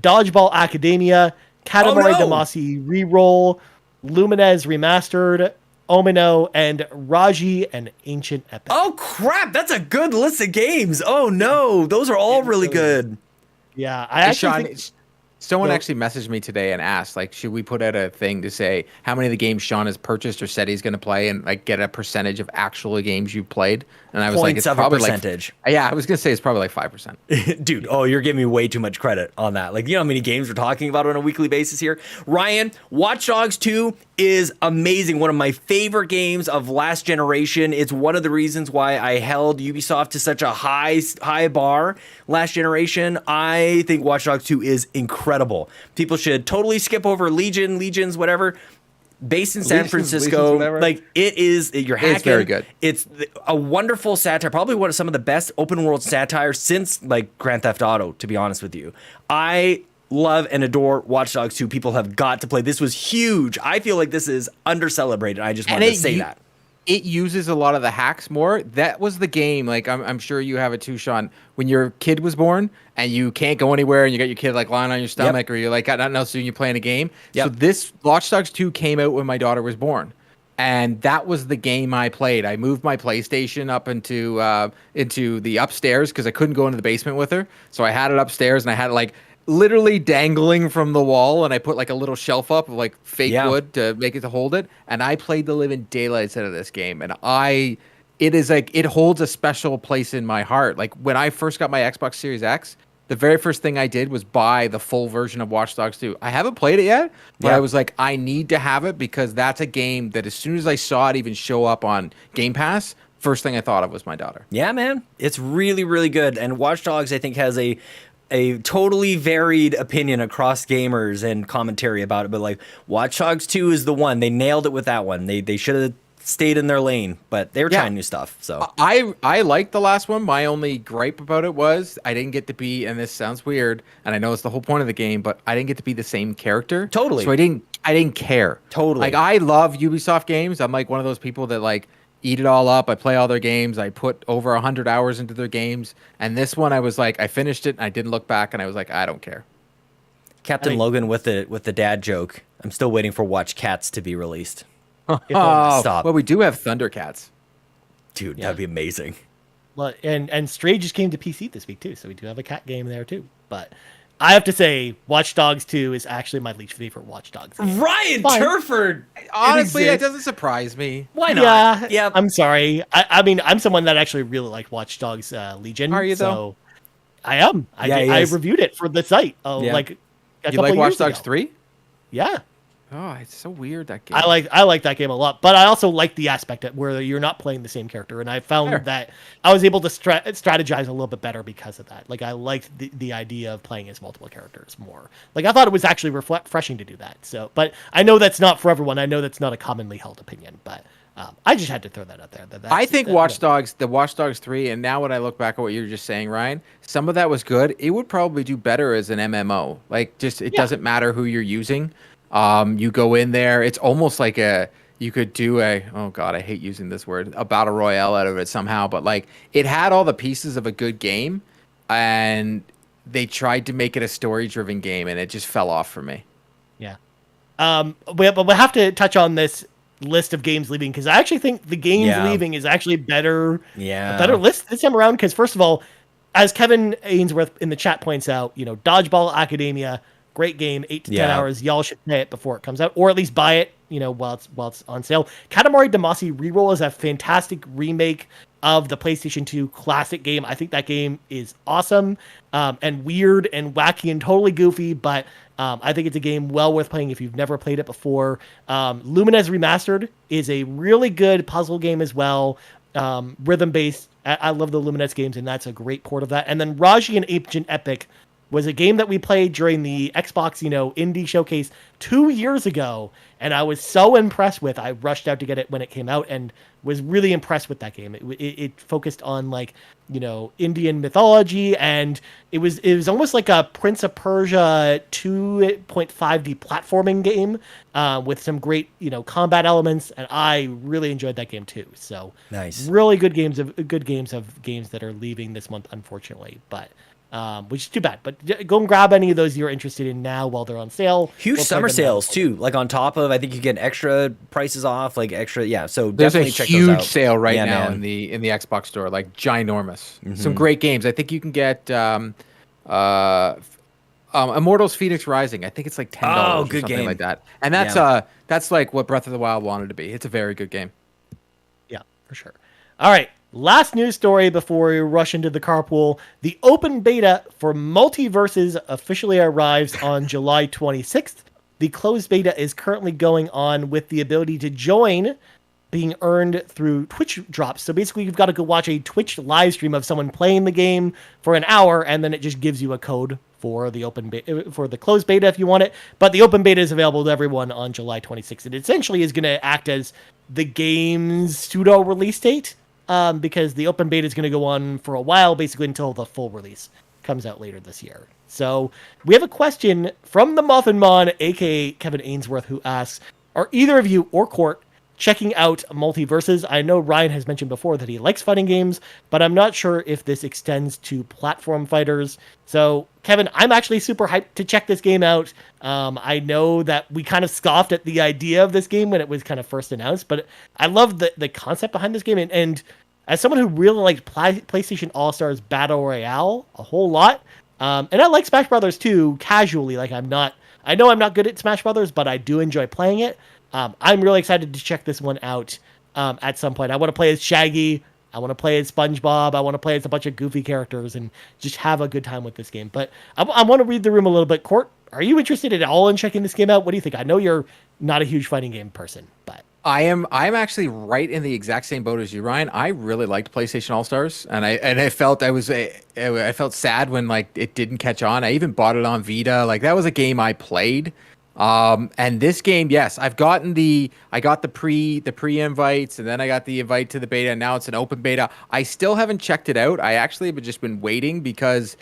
Dodgeball Academia, Katamari Damacy Reroll, Lumines Remastered, Omino, and Raji and Ancient Epic. Oh, crap. That's a good list of games. Oh, no. Those are all really good. Yeah. I actually think... Someone actually messaged me today and asked, like, should we put out a thing to say how many of the games Sean has purchased or said he's going to play and, like, get a percentage of actual games you've played? And I was like, it's probably percentage. I was going to say it's probably like 5%. Dude, you're giving me way too much credit on that. Like, you know how many games we're talking about on a weekly basis here? Ryan, Watch Dogs 2 is amazing. One of my favorite games of last generation. It's one of the reasons why I held Ubisoft to such a high bar last generation. I think Watch Dogs 2 is incredible. People should totally skip over Legions, whatever. Based in San Francisco, like you're hacking. It's very good. It's a wonderful satire, probably one of some of the best open world satire since like Grand Theft Auto, to be honest with you. I love and adore Watch Dogs 2. People have got to play. This was huge. I feel like this is under-celebrated. I just wanted to say that. It uses a lot of the hacks more. That was the game. Like, I'm sure you have it too, Sean. When your kid was born and you can't go anywhere and you got your kid like lying on your stomach or you're like got nothing else to do and you're playing a game. So this Watch Dogs 2 came out when my daughter was born. And that was the game I played. I moved my PlayStation up into the upstairs because I couldn't go into the basement with her. So I had it upstairs and I had it like literally dangling from the wall, and I put like a little shelf up of like fake wood to make it to hold it. And I played the living daylights out of this game, and it is like it holds a special place in my heart. Like when I first got my Xbox Series X, the very first thing I did was buy the full version of Watch Dogs 2. I haven't played it yet, but I was like, I need to have it because that's a game that as soon as I saw it even show up on Game Pass, first thing I thought of was my daughter. Yeah, man, it's really, really good. And Watch Dogs, I think, has a totally varied opinion across gamers and commentary about it. But like Watch Dogs 2 is the one. They nailed it with that one. They should have stayed in their lane, but they were trying new stuff. So I liked the last one. My only gripe about it was I didn't get to be, and this sounds weird, and I know it's the whole point of the game, but I didn't get to be the same character. Totally. So I didn't care. Totally. Like I love Ubisoft games. I'm like one of those people that like eat it all up. I play all their games. I put over 100 hours into their games. And this one, I was like, I finished it and I didn't look back and I was like, I don't care. Captain Logan with the dad joke. I'm still waiting for Watch Cats to be released. Stop. Well, we do have Thundercats. Dude, that'd be amazing. Well, and Stray just came to PC this week too, so we do have a cat game there too. But I have to say, Watch Dogs 2 is actually my least favorite Watch Dogs game. Ryan Turford! Honestly, it doesn't surprise me. Why not? Yeah, I'm sorry. I mean, I'm someone that actually really liked Watch Dogs Legion. Are you, though? So I am. I reviewed it for the site. Like a couple like of Watch years Dogs ago. 3? Yeah. Oh, it's so weird, that game. I like that game a lot, but I also like the aspect where you're not playing the same character, and I found that I was able to strategize a little bit better because of that. Like I liked the idea of playing as multiple characters more. Like I thought it was actually refreshing to do that. So, but I know that's not for everyone. I know that's not a commonly held opinion, but I just had to throw that out there. I think Watch Dogs 3, and now when I look back at what you were just saying, Ryan, some of that was good. It would probably do better as an MMO. Like just it doesn't matter who you're using. You go in there, it's almost like you could do oh god, I hate using this word, a battle royale out of it somehow, but like it had all the pieces of a good game and they tried to make it a story-driven game and it just fell off for me. Yeah. But we'll have to touch on this list of games leaving because I actually think the games leaving is actually better. Yeah. A better list this time around because first of all, as Kevin Ainsworth in the chat points out, Dodgeball Academia, great game, 8 to 10 hours. Y'all should play it before it comes out, or at least buy it, while it's on sale. Katamari Damacy Reroll is a fantastic remake of the PlayStation 2 classic game. I think that game is awesome and weird and wacky and totally goofy, but I think it's a game well worth playing if you've never played it before. Lumines Remastered is a really good puzzle game as well, rhythm-based. I love the Lumines games, and that's a great port of that. And then Raji and Ancient Epic was a game that we played during the Xbox, indie showcase 2 years ago, and I was so impressed with. I rushed out to get it when it came out and was really impressed with that game. It focused on Indian mythology, and it was almost like a Prince of Persia 2.5D platforming game with some great combat elements, and I really enjoyed that game too. So nice, really good games of games that are leaving this month, unfortunately, but. Which is too bad, but go and grab any of those you're interested in now while they're on sale. Huge summer sales too, like on top of, I think you get extra prices off, like extra, yeah. So there's definitely a check huge those out. sale right now man. in the Xbox store, like ginormous. Some great games. I think you can get Immortals: Phoenix Rising. I think it's like $10 or good something game. like that, and that's like what Breath of the Wild wanted to be. It's a very good game. Yeah, for sure. All right. Last news story before we rush into the carpool. The open beta for Multiverses officially arrives on July 26th. The closed beta is currently going on with the ability to join being earned through Twitch drops. So basically, you've got to go watch a Twitch live stream of someone playing the game for an hour, and then it just gives you a code for the for the closed beta if you want it. But the open beta is available to everyone on July 26th. It essentially is going to act as the game's pseudo release date. Because the open beta is going to go on for a while, basically until the full release comes out later this year. So we have a question from the Muffin Mon, aka Kevin Ainsworth, who asks, are either of you or Court checking out Multiverses? I know Ryan has mentioned before that he likes fighting games, but I'm not sure if this extends to platform fighters. So, Kevin, I'm actually super hyped to check this game out. I know that we kind of scoffed at the idea of this game when it was kind of first announced, but I love the concept behind this game. And as someone who really liked PlayStation All-Stars Battle Royale a whole lot, and I like Smash Brothers too, casually. Like I know I'm not good at Smash Brothers, but I do enjoy playing it. I'm really excited to check this one out at some point. I want to play as Shaggy. I want to play as SpongeBob. I want to play as a bunch of goofy characters and just have a good time with this game. But I want to read the room a little bit. Court, are you interested at all in checking this game out? What do you think? I know you're not a huge fighting game person, but I'm actually right in the exact same boat as you, Ryan. I really liked PlayStation All Stars, and I felt I felt sad when like it didn't catch on. I even bought it on Vita. Like that was a game I played. And this game, yes, I got the pre invites, and then I got the invite to the beta, and now it's an open beta. I still haven't checked it out. I actually have just been waiting because,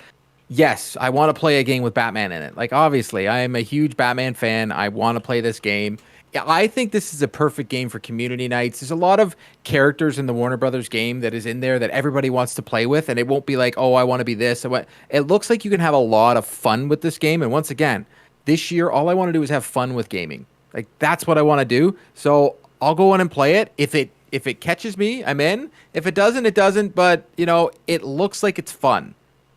yes, I want to play a game with Batman in it. Like, obviously, I am a huge Batman fan. I want to play this game. Yeah, I think this is a perfect game for community nights. There's a lot of characters in the Warner Brothers game that is in there that everybody wants to play with, and it won't be like, oh, I want to be this. It looks like you can have a lot of fun with this game, and once again, this year, all I want to do is have fun with gaming. Like, that's what I want to do. So I'll go in and play it. If it catches me, I'm in. If it doesn't, it doesn't. But, it looks like it's fun.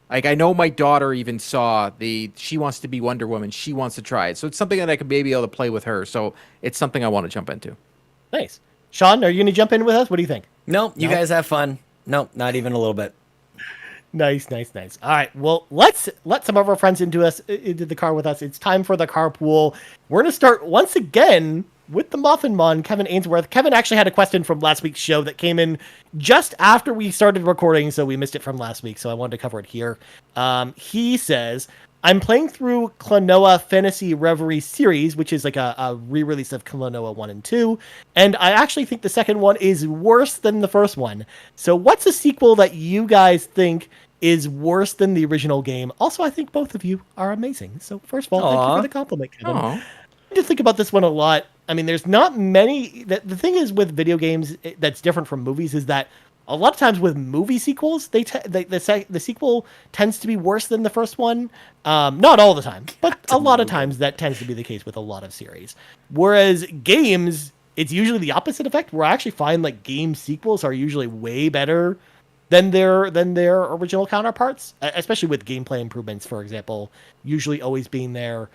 Like, I know my daughter even saw she wants to be Wonder Woman. She wants to try it. So it's something that I could maybe be able to play with her. So it's something I want to jump into. Nice. Sean, are you going to jump in with us? What do you think? No, you guys have fun. No, not even a little bit. Nice. All right, well, let's let some of our friends into the car with us. It's time for the carpool. We're going to start once again with the Muffin Mon, Kevin Ainsworth. Kevin actually had a question from last week's show that came in just after we started recording, so we missed it from last week, so I wanted to cover it here. He says, I'm playing through Klonoa Fantasy Reverie series, which is like a re-release of Klonoa 1 and 2, and I actually think the second one is worse than the first one. So what's a sequel that you guys think is worse than the original game? Also, I think both of you are amazing. So first of all, thank you for the compliment, Kevin. I just think about this one a lot. I mean, there's not many... The thing is with video games that's different from movies is that a lot of times with movie sequels, the sequel tends to be worse than the first one. Not all the time, but a lot of times that tends to be the case with a lot of series. Whereas games, it's usually the opposite effect, where I actually find like game sequels are usually way better than their original counterparts, especially with gameplay improvements, for example, usually always being there.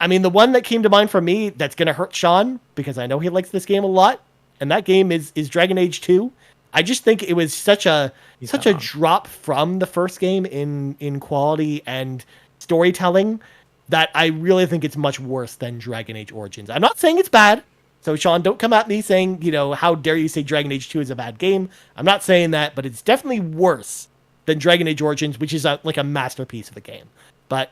I mean, the one that came to mind for me that's going to hurt Sean, because I know he likes this game a lot, and that game is Dragon Age 2. I just think it was such a drop from the first game in quality and storytelling that I really think it's much worse than Dragon Age Origins. I'm not saying it's bad. So Sean, don't come at me saying, how dare you say Dragon Age 2 is a bad game. I'm not saying that, but it's definitely worse than Dragon Age Origins, which is like a masterpiece of a game. But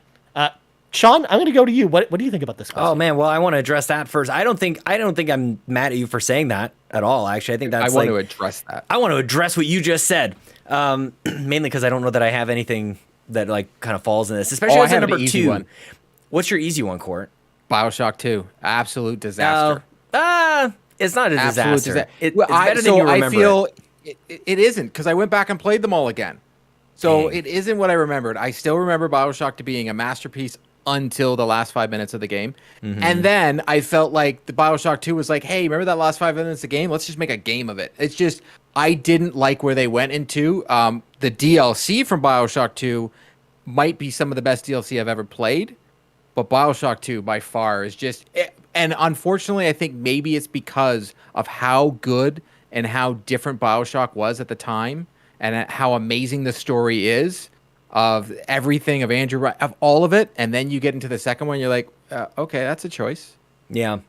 Sean, I'm going to go to you. What do you think about this question? Oh man, well I want to address that first. I don't think I'm mad at you for saying that at all. Actually, I think that's I want to address that. I want to address what you just said. Mainly because I don't know that I have anything that like kind of falls in this, especially as number 2. One. What's your easy one, Court? BioShock 2, absolute disaster. It's not a disaster. It's better than so you remember. I feel it isn't, because I went back and played them all again. So it isn't what I remembered. I still remember BioShock to being a masterpiece until the last 5 minutes of the game. Mm-hmm. And then I felt like the BioShock 2 was like, hey, remember that last 5 minutes of the game? Let's just make a game of it. It's just, I didn't like where they went into. The DLC from BioShock 2 might be some of the best DLC I've ever played, but BioShock 2 by far is just... And unfortunately, I think maybe it's because of how good and how different BioShock was at the time, and how amazing the story is of everything, of Andrew, of all of it. And then you get into the second one, you're like, okay, that's a choice. Yeah.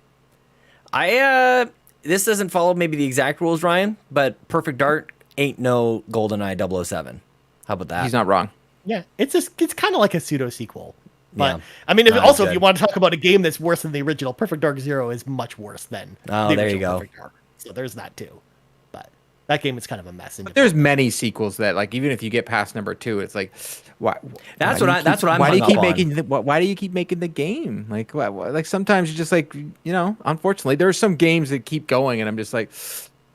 This doesn't follow maybe the exact rules, Ryan, but Perfect Dark ain't no GoldenEye 007. How about that? He's not wrong. Yeah, it's kind of like a pseudo sequel. But yeah. I mean, if you want to talk about a game that's worse than the original, Perfect Dark Zero is much worse than the there original you go. Perfect Dark. So there's that too. But that game is kind of a mess. But there's many sequels that, like, even if you get past number 2, it's like, why? That's what I'm. Why do you keep making? Why do you keep making the game? Like, like sometimes you're just like, unfortunately, there are some games that keep going, and I'm just like,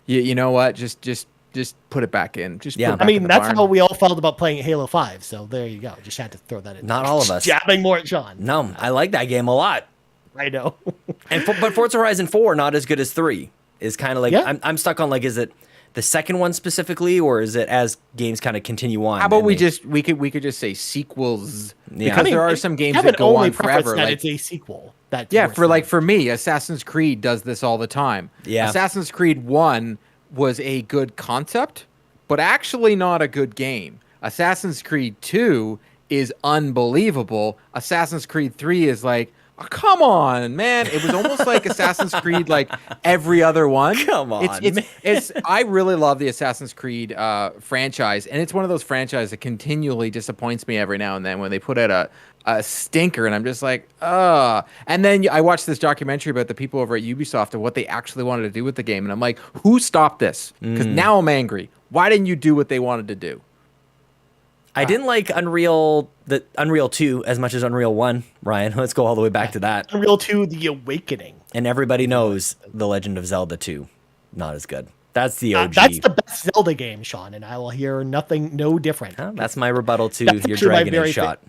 you know what? Just put it back in. Put it back I mean, in the that's barn. how we all felt about playing Halo 5. So there you go. Just had to throw that in. Not all of us. Jabbing more at Sean. No, I like that game a lot. I know. But Forza Horizon 4 not as good as 3 is kind of like I'm stuck on, like, is it the second one specifically, or is it as games kind of continue on? How about we could just say sequels? Yeah. Because there are some games that go on forever. That it's a sequel. For me, Assassin's Creed does this all the time. Yeah. Assassin's Creed 1 was a good concept, but actually not a good game. Assassin's Creed 2 is unbelievable. Assassin's Creed 3 is like, oh, come on, man. It was almost like Assassin's Creed, like every other one. Come on, it's I really love the Assassin's Creed franchise, and it's one of those franchises that continually disappoints me every now and then when they put out a stinker, and I'm just like, ugh. And then I watched this documentary about the people over at Ubisoft and what they actually wanted to do with the game, and I'm like, who stopped this? Because now I'm angry. Why didn't you do what they wanted to do? I didn't like Unreal 2 as much as Unreal 1, Ryan. Let's go all the way back to that. Unreal 2, The Awakening. And everybody knows The Legend of Zelda 2. Not as good. That's the OG. That's the best Zelda game, Sean, and I will hear no different. That's my rebuttal to your Dragon Age shot.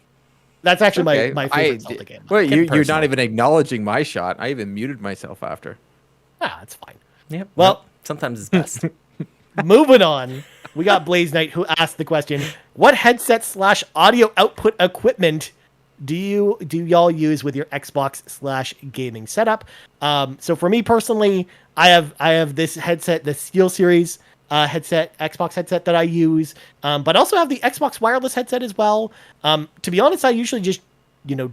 That's actually my favorite Zelda game. Wait, you're not even acknowledging my shot. I even muted myself after. That's fine. Yep. Well, sometimes it's best. Moving on, we got Blaze Knight who asked the question: what headset/audio output equipment do y'all use with your Xbox/gaming setup? So for me personally, I have this headset, the Steel Series Xbox headset that I use, but also have the Xbox wireless headset as well. To be honest, I usually just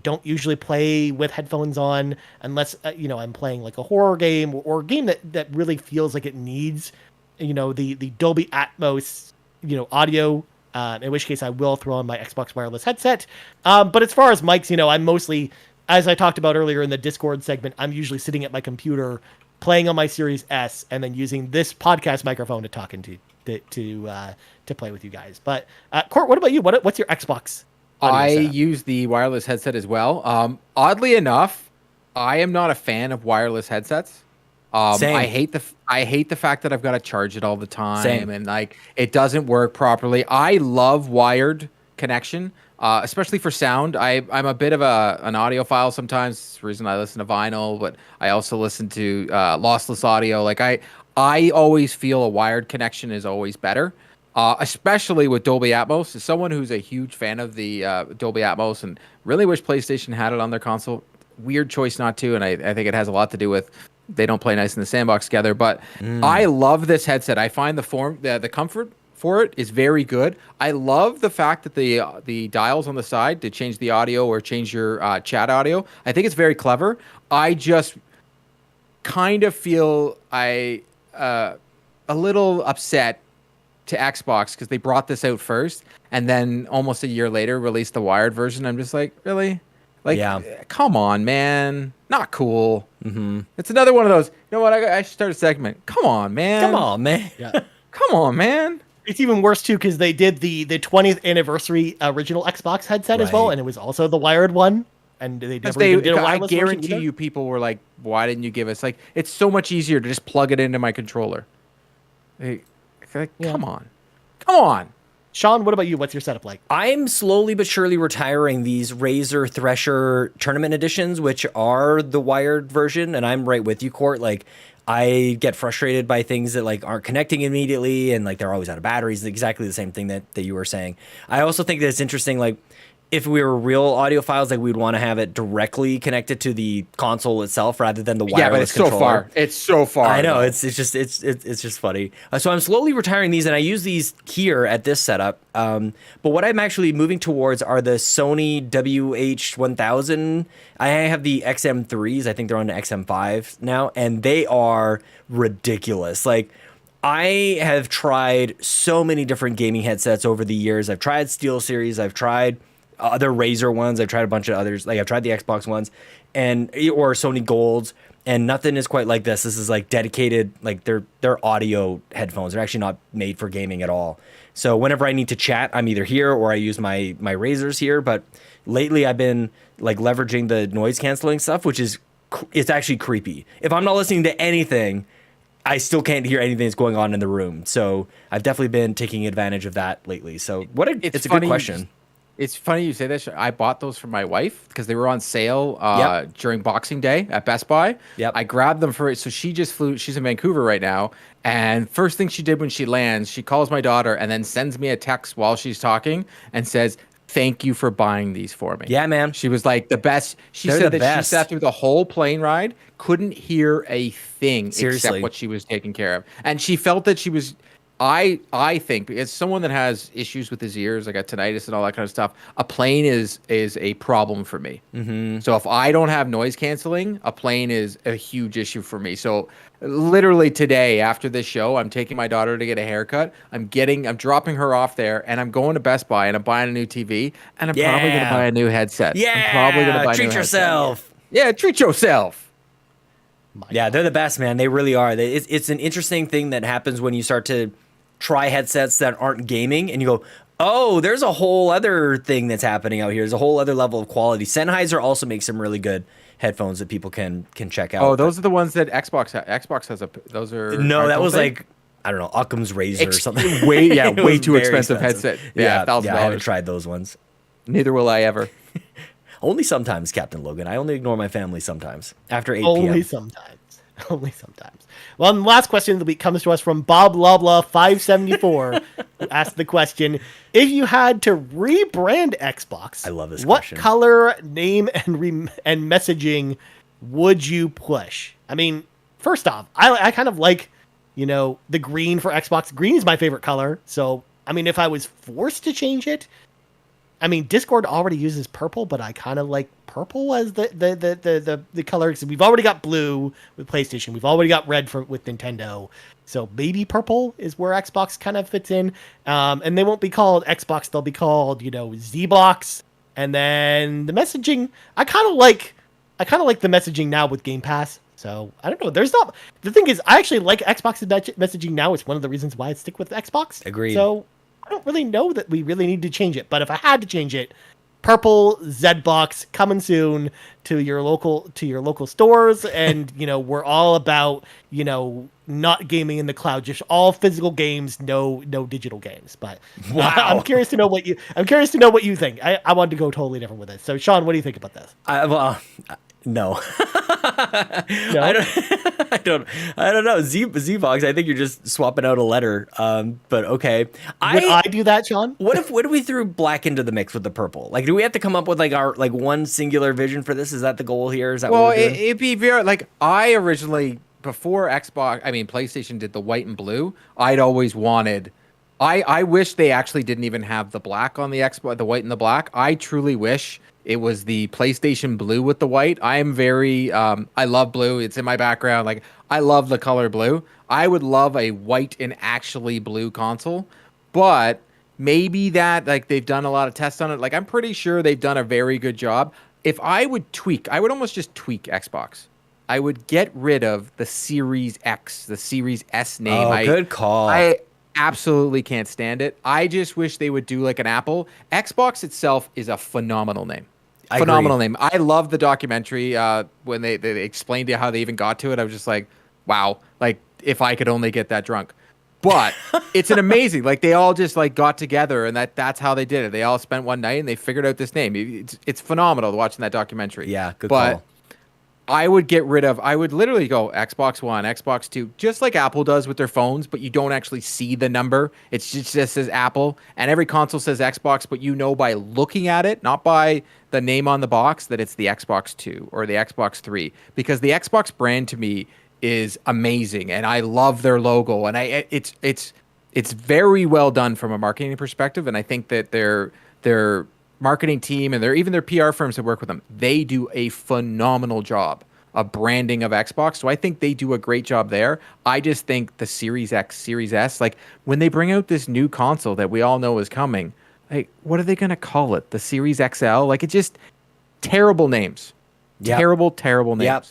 don't usually play with headphones on unless I'm playing like a horror game or a game that really feels like it needs the Dolby Atmos audio, in which case I will throw on my Xbox wireless headset. But as far as mics, I'm mostly, as I talked about earlier in the Discord segment, I'm usually sitting at my computer playing on my Series S and then using this podcast microphone to talk into to play with you guys. But Court, what about you? What's your Xbox audio setup? Use the wireless headset as well. Oddly enough, I am not a fan of wireless headsets. Same. I hate the fact that I've got to charge it all the time. Same. And like it doesn't work properly. I love wired connection, especially for sound. I'm a bit of an audiophile sometimes. It's the reason I listen to vinyl, but I also listen to lossless audio. Like I always feel a wired connection is always better, especially with Dolby Atmos. As someone who's a huge fan of the Dolby Atmos and really wish PlayStation had it on their console, weird choice not to, and I think it has a lot to do with they don't play nice in the sandbox together. But I love this headset. I find the comfort for it is very good. I love the fact that the dials on the side to change the audio or change your chat audio. I think it's very clever. I just kind of feel a little upset to Xbox because they brought this out first, and then almost a year later released the wired version. I'm just like, really? Like, come on, man. Not cool. Mm-hmm. It's another one of those. You know what? I should start a segment. Come on, man. Come on, man. Yeah. Come on, man. It's even worse too because they did the 20th anniversary original Xbox headset as well, and it was also the wired one. And they never even did a wireless I guarantee you, people were like, "Why didn't you give us like?" It's so much easier to just plug it into my controller. Come on. Sean, what about you? What's your setup like? I'm slowly but surely retiring these Razer Thresher tournament editions, which are the wired version, and I'm right with you, Court. Like, I get frustrated by things that like aren't connecting immediately, and like they're always out of batteries. Exactly the same thing that you were saying. I also think that it's interesting, like, if we were real audiophiles, like we'd want to have it directly connected to the console itself rather than the wireless but it's controller. So far. It's so far. I know, it's just funny. So I'm slowly retiring these, and I use these here at this setup. But what I'm actually moving towards are the Sony WH-1000. I have the XM3s. I think they're on the XM5 now, and they are ridiculous. Like, I have tried so many different gaming headsets over the years. I've tried SteelSeries. I've tried other Razer ones. I've tried a bunch of others. Like, I've tried the Xbox ones or Sony Golds, and nothing is quite like this. This is like dedicated, like they're audio headphones. They're actually not made for gaming at all. So whenever I need to chat, I'm either here or I use my Razers here. But lately I've been like leveraging the noise canceling stuff, which is, it's actually creepy. If I'm not listening to anything, I still can't hear anything that's going on in the room. So I've definitely been taking advantage of that lately. So it's a good question. It's funny you say that. I bought those for my wife because they were on sale during Boxing Day at Best Buy. Yep. I grabbed them for it. So she just flew. She's in Vancouver right now. And first thing she did when she lands, she calls my daughter and then sends me a text while she's talking and says, "Thank you for buying these for me." Yeah, man. She was like the best. She said that she sat through the whole plane ride, couldn't hear a thing except what she was taking care of. And she felt that she was... I think as someone that has issues with his ears, I got tinnitus and all that kind of stuff, a plane is a problem for me. Mm-hmm. So if I don't have noise canceling, a plane is a huge issue for me. So literally today after this show, I'm taking my daughter to get a haircut. I'm dropping her off there, and I'm going to Best Buy and I'm buying a new TV, and I'm probably going to buy a new headset. Yeah, I'm probably going to buy treat yourself. Headset. Yeah, treat yourself. Yeah, they're the best, man. They really are. It's an interesting thing that happens when you start to try headsets that aren't gaming, and you go, oh, there's a whole other thing that's happening out here. There's a whole other level of quality. Sennheiser also makes some really good headphones that people can check out. Oh, those are the ones that Xbox has. Those are... No, that was like, I don't know, Occam's Razor or something. Way too expensive headset. Yeah, $1,000. I haven't tried those ones. Neither will I ever. Only sometimes, Captain Logan. I only ignore my family sometimes after 8 p.m. Only sometimes. Well, and the last question of the week comes to us from Bob Loblaw 574, who asked the question: if you had to rebrand Xbox, I love this what question. color, name, and messaging would you push? I mean, first off, I kind of like, the green for Xbox. Green is my favorite color. So, I mean, if I was forced to change it, I mean, Discord already uses purple, but I kind of like purple as the color. Because we've already got blue with PlayStation. We've already got red with Nintendo. So maybe purple is where Xbox kind of fits in. And they won't be called Xbox. They'll be called, Z-Box. And then the messaging, I kind of like the messaging now with Game Pass. So I don't know. The thing is, I actually like Xbox's messaging now. It's one of the reasons why I stick with Xbox. Agreed. So I don't really know that we really need to change it, but if I had to change it, purple Z-Box coming soon to your local stores, and we're all about not gaming in the cloud, just all physical games, no digital games. But wow. I'm curious to know what you think. I wanted to go totally different with it. So Sean, what do you think about this? No. No? I don't know. Z-Box, I think you're just swapping out a letter. But okay. Would I do that, Sean? What if we threw black into the mix with the purple? Like, do we have to come up with like our one singular vision for this? Is that the goal here? Is that what we're doing? It'd be very like I originally, before PlayStation did the white and blue, I'd always wanted I wish they actually didn't even have the black on the Xbox, the white and the black. I truly wish it was the PlayStation blue with the white. I am very, I love blue. It's in my background. Like, I love the color blue. I would love a white and actually blue console, but maybe that, like, they've done a lot of tests on it. Like, I'm pretty sure they've done a very good job. If I would tweak, I would almost just tweak Xbox. I would get rid of the Series X, the Series S name. Oh, good call. I absolutely can't stand it. I just wish they would do like an Apple. Xbox itself is a phenomenal name. Phenomenal name. I love the documentary when they explained it, how they even got to it. I was just like, wow, like if I could only get that drunk. But it's an amazing, like they all just like got together and that's how they did it. They all spent one night and they figured out this name. It's phenomenal watching that documentary. Yeah, good call. I would get rid of, I would literally go Xbox One, Xbox 2, just like Apple does with their phones, but you don't actually see the number. It just says Apple, and every console says Xbox, but you know by looking at it, not by the name on the box, that it's the Xbox 2 or the Xbox 3. Because the Xbox brand to me is amazing, and I love their logo, and it's very well done from a marketing perspective, and I think that their marketing team and even their PR firms that work with them, they do a phenomenal job of branding of Xbox. So I think they do a great job there. I just think the Series X, Series S, like when they bring out this new console that we all know is coming, like what are they going to call it? The Series XL? Like it's just terrible names. Yep. Terrible names. Yep.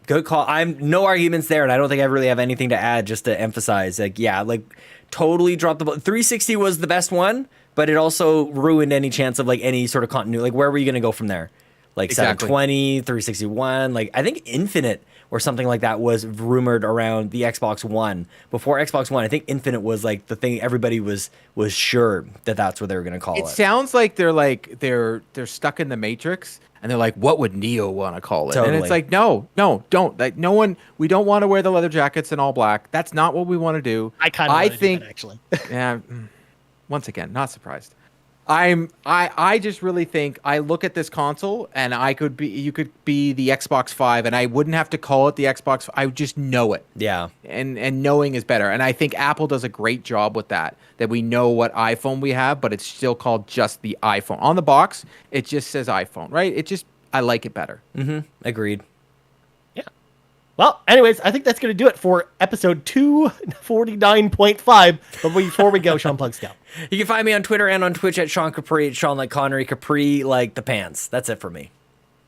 Good call. I'm no arguments there, and I don't think I really have anything to add. Just to emphasize, like, yeah, like totally dropped the ball. 360 was the best one, but it also ruined any chance of like any sort of continuity. Like, where were you going to go from there? Like exactly. 720, 361. Like, I think Infinite or something like that was rumored around the Xbox One. Before Xbox One, I think Infinite was like the thing everybody was sure that that's what they were going to call it. It sounds like they're stuck in the Matrix. And they're like, what would Neo want to call it? Totally. And it's like, no, don't. Like, no one. We don't want to wear the leather jackets in all black. That's not what we want to do. I think actually. Yeah. Once again, not surprised. I just really think I look at this console and you could be the Xbox 5 and I wouldn't have to call it the Xbox. I would just know it. Yeah. And knowing is better. And I think Apple does a great job with that we know what iPhone we have, but it's still called just the iPhone. On the box, it just says iPhone, right? I like it better. Mm-hmm. Agreed. Yeah. Well, anyways, I think that's going to do it for episode 249.5. But before we go, Sean, plugs go. You can find me on Twitter and on Twitch at Sean Capri, Sean like Connery, Capri like the pants. That's it for me.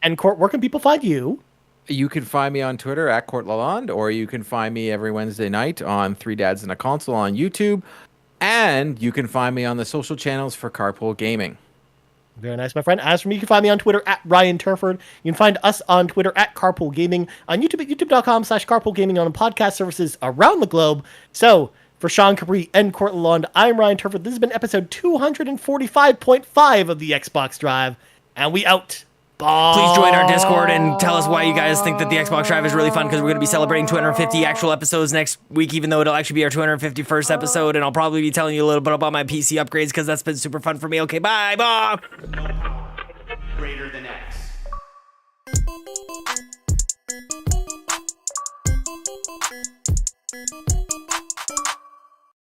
And Court, where can people find you? You can find me on Twitter at Court Lalonde, or you can find me every Wednesday night on Three Dads and a Console on YouTube. And you can find me on the social channels for Carpool Gaming. Very nice, my friend. As for me, you can find me on Twitter at Ryan Turford. You can find us on Twitter at Carpool Gaming, on YouTube at youtube.com/Carpool Gaming, on podcast services around the globe. So, for Sean Capri and Court Lalonde, I'm Ryan Turford. This has been episode 245.5 of the Xbox Drive, and we out. Bye. Please join our Discord and tell us why you guys think that the Xbox Drive is really fun, because we're going to be celebrating 250 actual episodes next week, even though it'll actually be our 251st episode, and I'll probably be telling you a little bit about my PC upgrades because that's been super fun for me. Okay, bye.